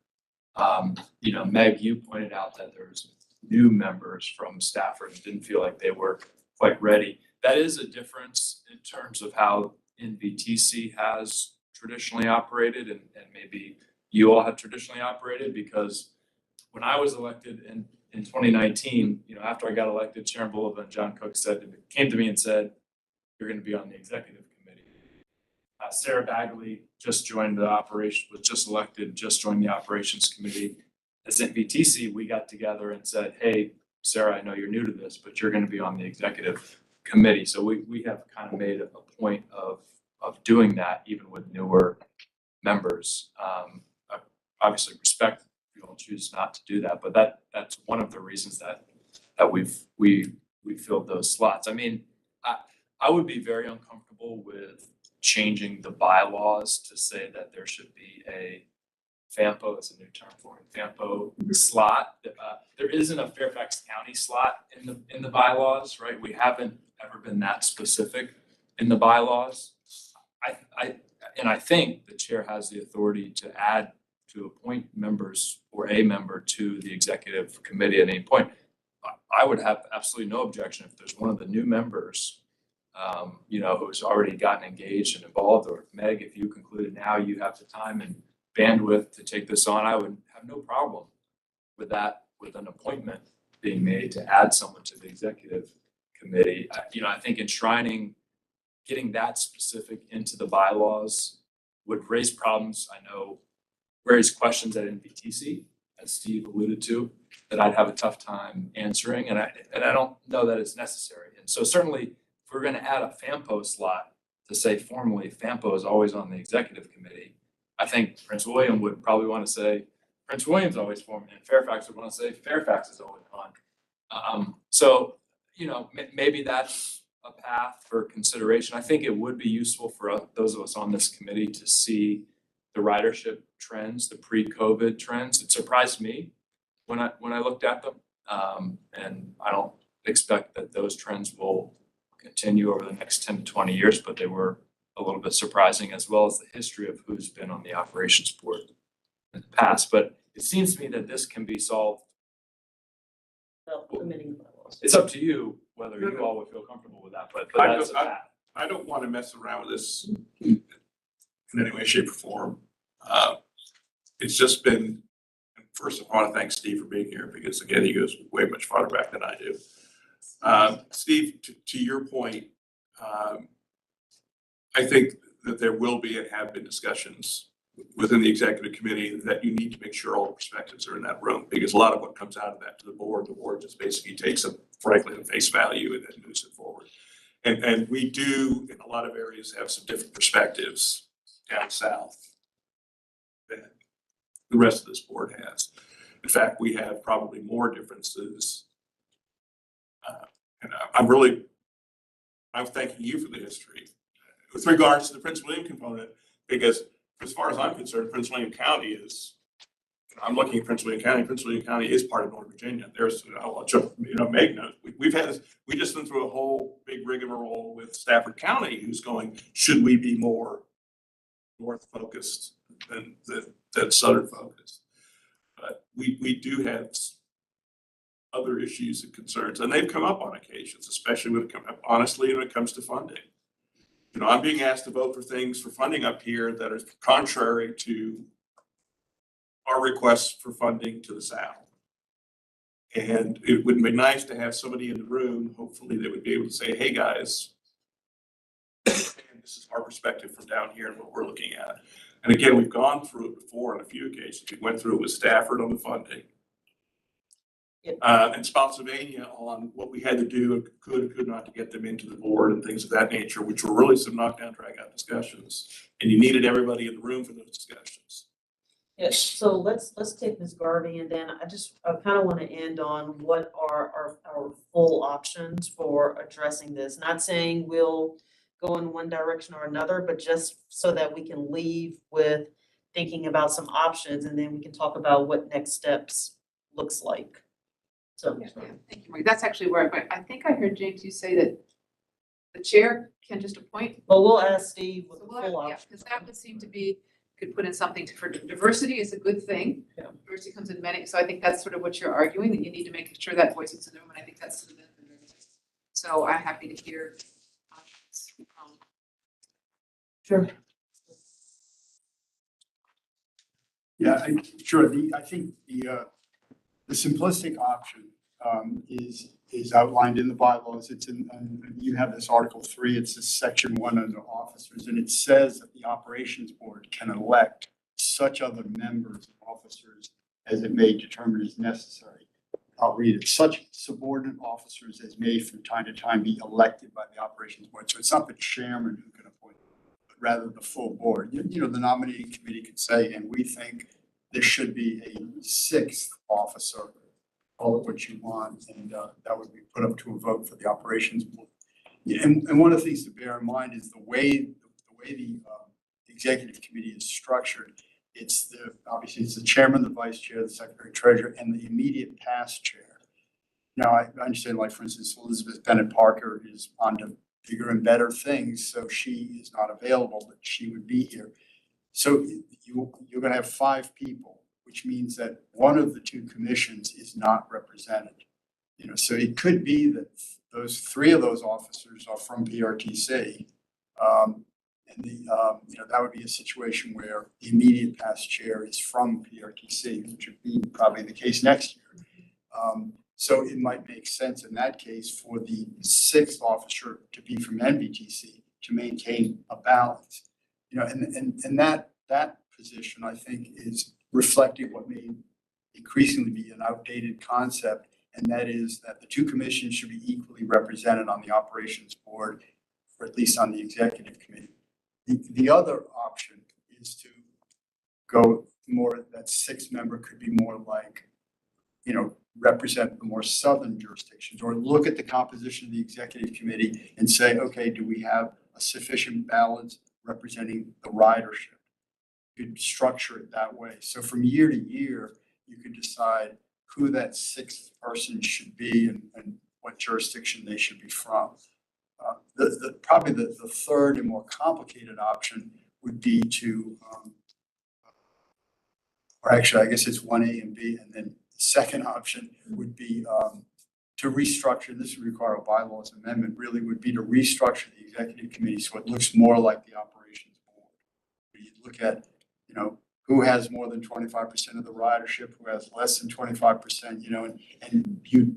Meg, you pointed out that there's new members from Stafford and didn't feel like they were quite ready. That is a difference in terms of how NVTC has traditionally operated and maybe you all have traditionally operated, because when I was elected in 2019, after I got elected, Sharon Bulova and John Cook came to me and said, you're going to be on the executive committee. Sarah Bagley just joined the operation, was just elected, just joined the operations committee. As NVTC, we got together and said, hey, Sarah, I know you're new to this, but you're going to be on the executive committee. So we have kind of made a point of doing that, even with newer members. I obviously respect if you all choose not to do that, but that's one of the reasons that we filled those slots. I mean, I would be very uncomfortable with changing the bylaws to say that there should be a FAMPO, that's a new term for it, FAMPO slot. There isn't a Fairfax County slot in the bylaws, right? We haven't ever been that specific in the bylaws. I think the chair has the authority to appoint members or a member to the executive committee at any point. I would have absolutely no objection if there's one of the new members, who's already gotten engaged and involved, or Meg, if you concluded now you have the time and bandwidth to take this on, I would have no problem with that, with an appointment being made to add someone to the executive committee. I think getting that specific into the bylaws would raise problems. I know raise questions at NVTC, as Steve alluded to, that I'd have a tough time answering, and I don't know that it's necessary. And so certainly, if we're going to add a FAMPO slot to say formally FAMPO is always on the executive committee, I think Prince William would probably want to say Prince William's always formed, and Fairfax would want to say Fairfax is always on. Maybe that's a path for consideration. I think it would be useful for those of us on this committee to see the ridership trends, the pre-COVID trends. It surprised me when I looked at them, and I don't expect that those trends will continue over the next 10 to 20 years, but they were a little bit surprising, as well as the history of who's been on the operations board in the past. But it seems to me that this can be solved. It's up to you whether you all would feel comfortable with that, but that's a path. I don't want to mess around with this in any way, shape, or form. It's just been, first I want to thank Steve for being here, because again, he goes way much farther back than I do. Steve, to your point, I think that there will be and have been discussions within the executive committee that you need to make sure all the perspectives are in that room, because a lot of what comes out of that to the board just basically takes them frankly at face value and then moves it forward. And we do, in a lot of areas, have some different perspectives down south than the rest of this board has. In fact, we have probably more differences. And I'm thanking you for the history. With regards to the Prince William component, because as far as I'm concerned, Prince William County is, I'm looking at Prince William County. Prince William County is part of Northern Virginia. There's, make note. We just went through a whole big rigmarole with Stafford County, who's going, should we be more north focused than southern focused? But we do have other issues and concerns, and they've come up on occasions, especially when it comes to funding. I'm being asked to vote for things for funding up here that are contrary to our requests for funding to the south. And it would be nice to have somebody in the room, hopefully they would be able to say, hey guys, and this is our perspective from down here and what we're looking at. And again, we've gone through it before on a few occasions. We went through it with Stafford on the funding. And Spotsylvania on what we had to do, could not to get them into the board and things of that nature, which were really some knockdown, drag out discussions. And you needed everybody in the room for those discussions. Yes, so let's take Ms. Garvey, and then I kind of want to end on what are our full options for addressing this. Not saying we'll go in one direction or another, but just so that we can leave with thinking about some options, and then we can talk about what next steps looks like. So. Yeah, thank you, Marie. That's actually where, I think I heard James, you say that the chair can just appoint. Well, we'll ask Steve with the So full yeah, option. because that would seem to be, could put in something for diversity is a good thing. Yeah. Diversity comes in many, so I think that's sort of what you're arguing, that you need to make sure that voice is in the room, and I think that's the benefit of everything. So I'm happy to hear. Sure. Yeah, sure. I think the simplistic option is outlined in the bylaws. It's you have this Article 3, it's this Section 1 under officers, and it says that the operations board can elect such other members and officers as it may determine is necessary. I'll read it. Such subordinate officers as may from time to time be elected by the operations board. So it's not the chairman who can appoint, but rather the full board. The nominating committee could say, and we think there should be a sixth officer, call it what you want, and that would be put up to a vote for the operations board. Yeah, and one of the things to bear in mind is the way the executive committee is structured. Obviously it's the chairman, the vice chair, the secretary treasurer, and the immediate past chair. Now I understand, like for instance, Elizabeth Bennett Parker is on to bigger and better things, so she is not available, but she would be here. So you're going to have 5 people, which means that one of the 2 commissions is not represented. So it could be that those 3 of those officers are from PRTC. And that would be a situation where the immediate past chair is from PRTC, which would be probably the case next year. So it might make sense in that case for the 6th officer to be from NVTC to maintain a balance. And that position, I think, is reflecting what may increasingly be an outdated concept, and that is that the 2 commissions should be equally represented on the operations board, or at least on the executive committee. The other option is to go more, that 6th member could be more like, represent the more southern jurisdictions, or look at the composition of the executive committee and say, okay, do we have a sufficient balance representing the ridership? You could structure it that way. So from year to year, you could decide who that 6th person should be and what jurisdiction they should be from. Probably the 3rd and more complicated option would be to, or actually, I guess it's 1A and B, and then the second option would be to restructure, and this would require a bylaws amendment, really would be to restructure the executive committee so it looks more like the operations board. You look at, who has more than 25% of the ridership, who has less than 25%, and you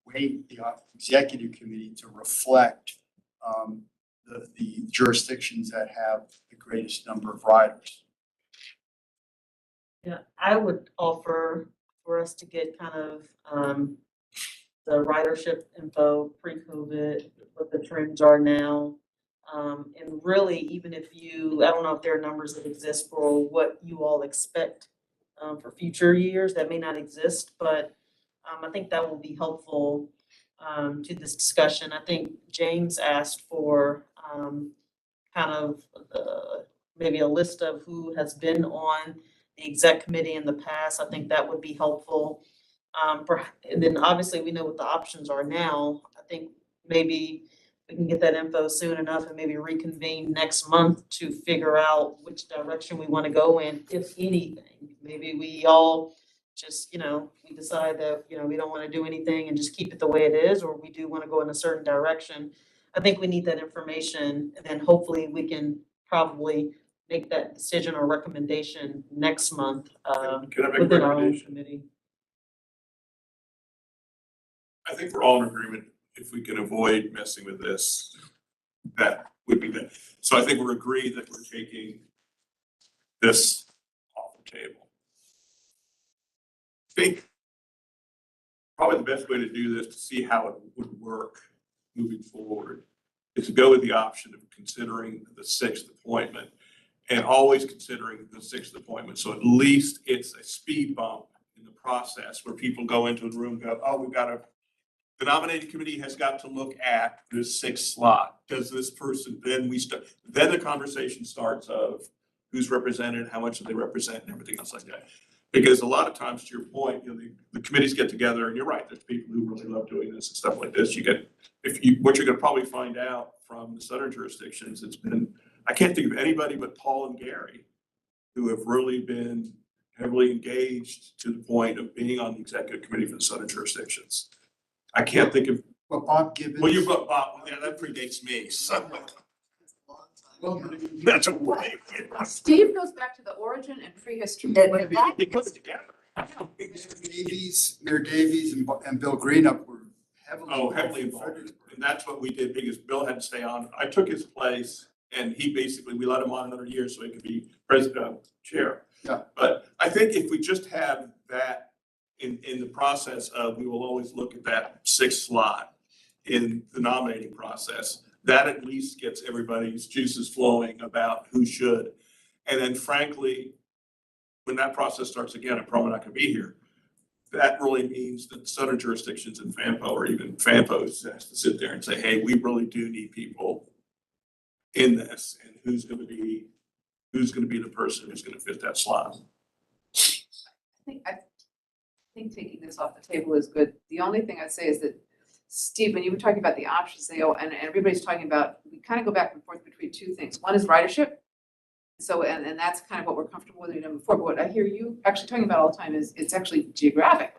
weight the executive committee to reflect the jurisdictions that have the greatest number of riders. Yeah, I would offer for us to get kind of, the ridership info pre-COVID, what the trends are now. And really, even if you, I don't know if there are numbers that exist for what you all expect, for future years that may not exist, but, I think that will be helpful, to this discussion. I think James asked for, kind of, maybe a list of who has been on the exec committee in the past. I think that would be helpful. And then obviously we know what the options are now. I think maybe we can get that info soon enough and maybe reconvene next month to figure out which direction we want to go in, if anything. Maybe we all just, we decide that, we don't want to do anything and just keep it the way it is, or we do want to go in a certain direction. I think we need that information, and then hopefully we can probably make that decision or recommendation next month, Can I make a within our own recommendation? committee. I think we're all in agreement, if we can avoid messing with this, that would be that. So I think we're agreed that we're taking this off the table. I think probably the best way to do this, to see how it would work moving forward, is to go with the option of considering the sixth appointment, and always considering the sixth appointment. So at least it's a speed bump in the process where people go into the room and go, oh, the nominating committee has got to look at this sixth slot. Does this person, then the conversation starts of who's represented, how much do they represent, and everything else like that. Because a lot of times, to your point, the committees get together, and you're right, there's people who really love doing this and stuff like this. What you're gonna probably find out from the southern jurisdictions, I can't think of anybody but Paul and Gary who have really been heavily engaged to the point of being on the executive committee for the southern jurisdictions. I can't think of, Well, Bob Gibbons. well, you've got Bob, yeah, that predates me, so. That's a way. Steve goes back to the origin and prehistory. It goes together. Mayor Davies and Bill Greenup were Heavily involved. And that's what we did, because Bill had to stay on. I took his place, and we let him on another year so he could be president, chair. Yeah. But I think if we just have that in the process of, we will always look at that sixth slot in the nominating process, that at least gets everybody's juices flowing about who should. And then frankly, when that process starts again, I'm probably not gonna be here. That really means that southern jurisdictions in FAMPO, or even FAMPOs, has to sit there and say, hey, we really do need people in this, and who's gonna be the person who's gonna fit that slot. I think taking this off the table is good. The only thing I'd say is that, Steve, when you were talking about the options, and everybody's talking about, we kind of go back and forth between two things. One is ridership. So, and that's kind of what we're comfortable with, before, but what I hear you actually talking about all the time is, it's actually geographic.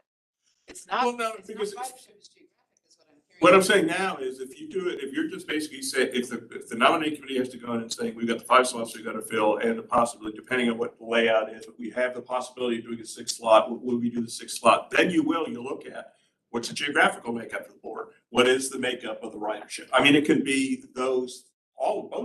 It's not, Well, no, it's not because ridership, it's geographic, is what I'm hearing. what I'm saying now is, if you do it, if you're just basically saying, if the nominating committee has to go in and say, we've got the 5 slots we've got to fill, and the possibility, depending on what the layout is, if we have the possibility of doing a 6th slot, will we do the 6th slot? Then you'll look at what's the geographical makeup of the board? What is the makeup of the ridership? I mean, it can be both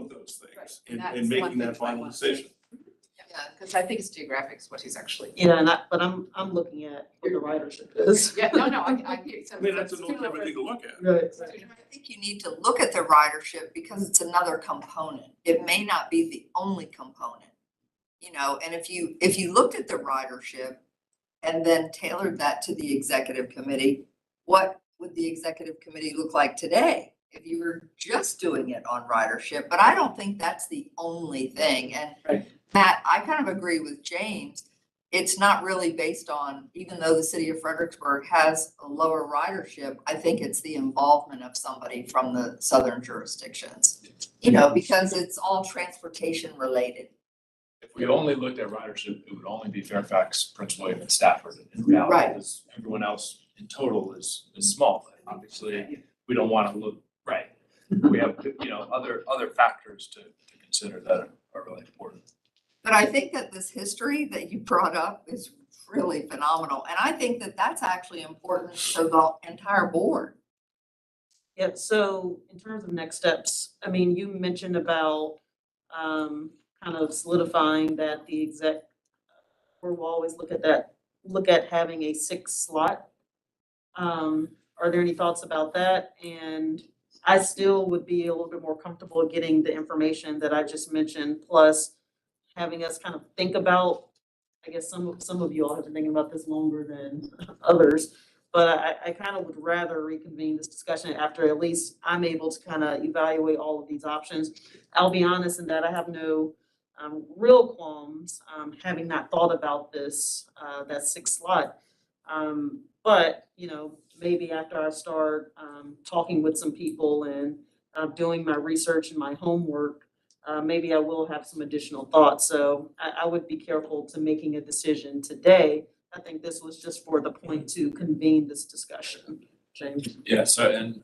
those things Right. in making that final decision. Yeah, because I think it's geographic is what he's actually. Yeah, but I'm looking at what the ridership is. Yeah, no, I hear you. So I mean, that's it's an ultimate similar. thing to look at. Right. I think you need to look at the ridership because it's another component. It may not be the only component. And if you looked at the ridership and then tailored that to the executive committee, what would the executive committee look like today if you were just doing it on ridership? But I don't think that's the only thing. And Right. Matt, I kind of agree with James. It's not really based on, even though the city of Fredericksburg has a lower ridership, I think it's the involvement of somebody from the southern jurisdictions. Because it's all transportation related. If we only looked at ridership, it would only be Fairfax, Prince William, and Stafford in reality, Right. because everyone else in total is small. Obviously, we don't want to look, right. We have, other factors to consider that are really important. But I think that this history that you brought up is really phenomenal. And I think that that's actually important for the entire board. Yeah, so in terms of next steps, I mean, you mentioned about kind of solidifying that the we'll always look at having a 6th slot. Are there any thoughts about that? And I still would be a little bit more comfortable getting the information that I just mentioned, plus having us kind of think about, I guess some of you all have been thinking about this longer than others, but I kind of would rather reconvene this discussion after at least I'm able to kind of evaluate all of these options. I'll be honest in that I have no real qualms, having not thought about this, that 6th slot. But, you know, maybe after I start talking with some people and doing my research and my homework, maybe I will have some additional thoughts. So I would be careful to making a decision today. I think this was just for the point to convene this discussion. James? Yeah, so, and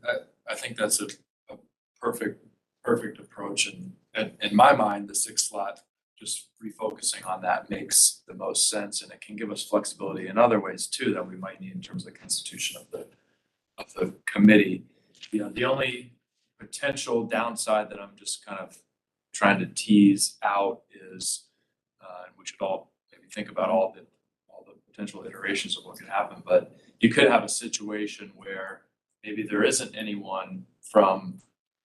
I think that's a perfect approach, and in my mind, the 6th slot, just refocusing on that makes the most sense, and it can give us flexibility in other ways too that we might need in terms of the constitution of the committee. You know, the only potential downside that I'm just kind of trying to tease out is, and we should all maybe think about all the potential iterations of what could happen, but you could have a situation where maybe there isn't anyone from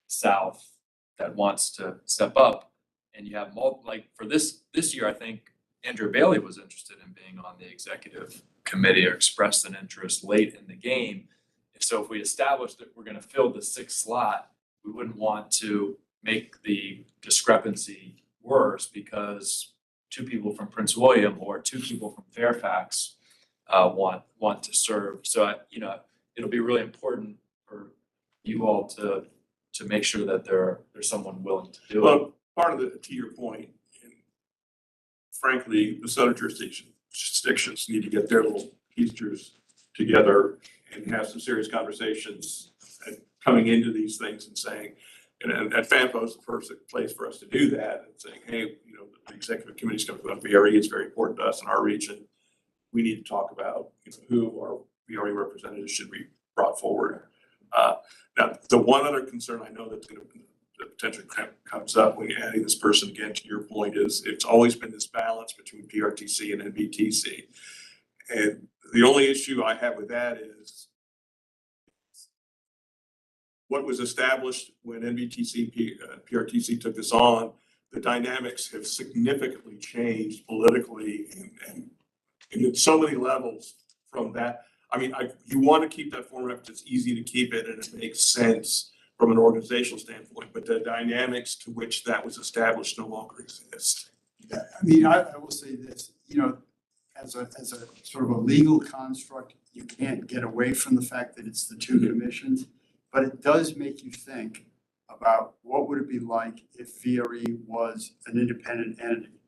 South that wants to step up, and you have like for this year, I think Andrew Bailey was interested in being on the executive committee or expressed an interest late in the game. And so if we establish that we're gonna fill the 6th slot, we wouldn't want to make the discrepancy worse because 2 people from Prince William or 2 people from Fairfax want to serve. So you know, it'll be really important for you all to make sure that there's someone willing to do it. Well, part of to your point, and frankly, the southern jurisdictions need to get their little pieces together and have some serious conversations and coming into these things and saying, and FAMPO is the first place for us to do that and saying, hey, you know, the executive committee is going to put on VRE. It's very important to us in our region. We need to talk about, you know, who our VRE representatives should be brought forward. Now, the one other concern I know that's going to potentially comes up when you're adding this person again, to your point, is it's always been this balance between PRTC and NBTC. And the only issue I have with that is what was established when PRTC took this on, the dynamics have significantly changed politically and at so many levels from that. I mean, you want to keep that format because it's easy to keep it and it makes sense from an organizational standpoint, but the dynamics to which that was established no longer exist. Yeah, I mean, I will say this, you know, as a sort of a legal construct, you can't get away from the fact that it's the 2 commissions, but it does make you think about what would it be like if VRE was an independent entity.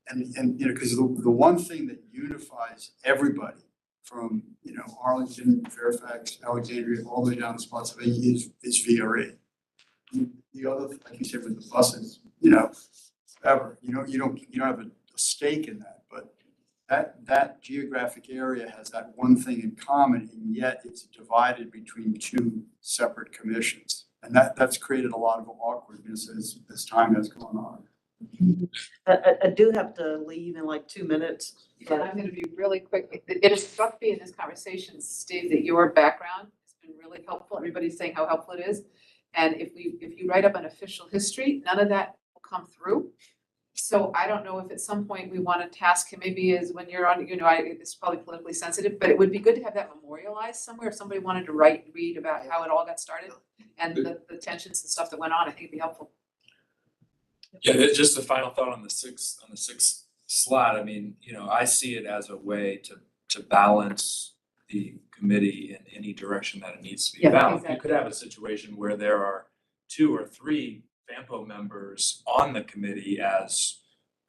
And you know, because the one thing that unifies everybody from, you know, Arlington, Fairfax, Alexandria, all the way down to Spotsylvania is VRE. The other, like you said, with the buses, you know, whatever, you don't have a stake in that, but that geographic area has that one thing in common, and yet it's divided between 2 separate commissions. And that's created a lot of awkwardness as time has gone on. I do have to leave in like 2 minutes. And I'm gonna be really quick. It has struck me in this conversation, Steve, that your background has been really helpful. Everybody's saying how helpful it is. And if you write up an official history, none of that will come through. So I don't know if at some point we want to task him, maybe is when you're on, you know, it's probably politically sensitive, but it would be good to have that memorialized somewhere. If somebody wanted to read about how it all got started and the tensions and stuff that went on, I think it'd be helpful. Yeah, just a final thought on the 6th slot. I mean, you know, I see it as a way to balance the committee in any direction that it needs to be Yeah, balanced. exactly. You could have a situation where there are 2 or 3 FAMPO members on the committee as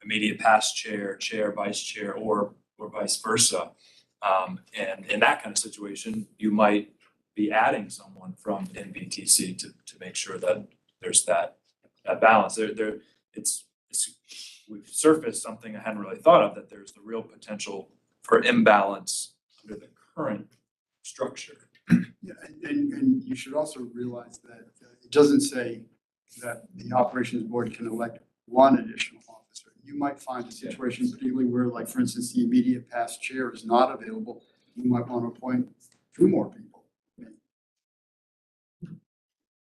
immediate past chair, vice chair, or vice versa. And in that kind of situation, you might be adding someone from NBTC to make sure that there's that balance. We've surfaced something I hadn't really thought of, that there's the real potential for imbalance under the current structure. Yeah, and you should also realize that it doesn't say that the operations board can elect 1 additional officer. you might find a situation particularly where, like, for instance, the immediate past chair is not available. You might want to appoint 2 more people.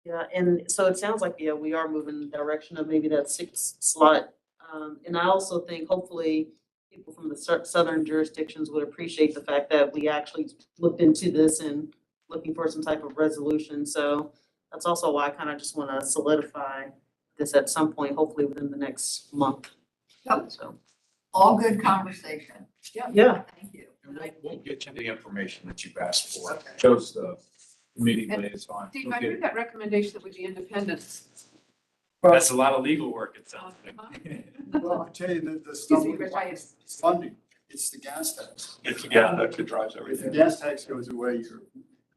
Yeah, and so it sounds like, yeah, we are moving in the direction of maybe that 6 slot. And I also think hopefully people from the southern jurisdictions would appreciate the fact that we actually looked into this and looking for some type of resolution. So that's also why I kind of just want to solidify this at some point, hopefully within the next month. Yep. So, All good conversation. yeah. Thank you. And we'll get you the information that you've asked for. Shows the meeting liaison. Steve, I heard that recommendation that would be independent. That's a lot of legal work, it sounds like. Well, I tell you, the Excuse me, stumbling Rich, block is funding. It's the gas tax. Yeah, that drives If the everything. gas tax goes away,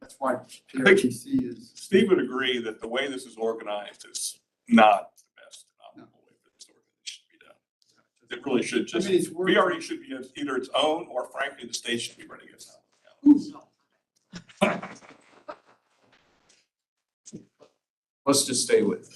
that's why PRTC is. Steve would agree that the way this is organized is not the best optimal way for this organization to be done. It really should just, I mean, it's worth- VRE should be either its own, or frankly, the state should be running its own. Let's just stay with.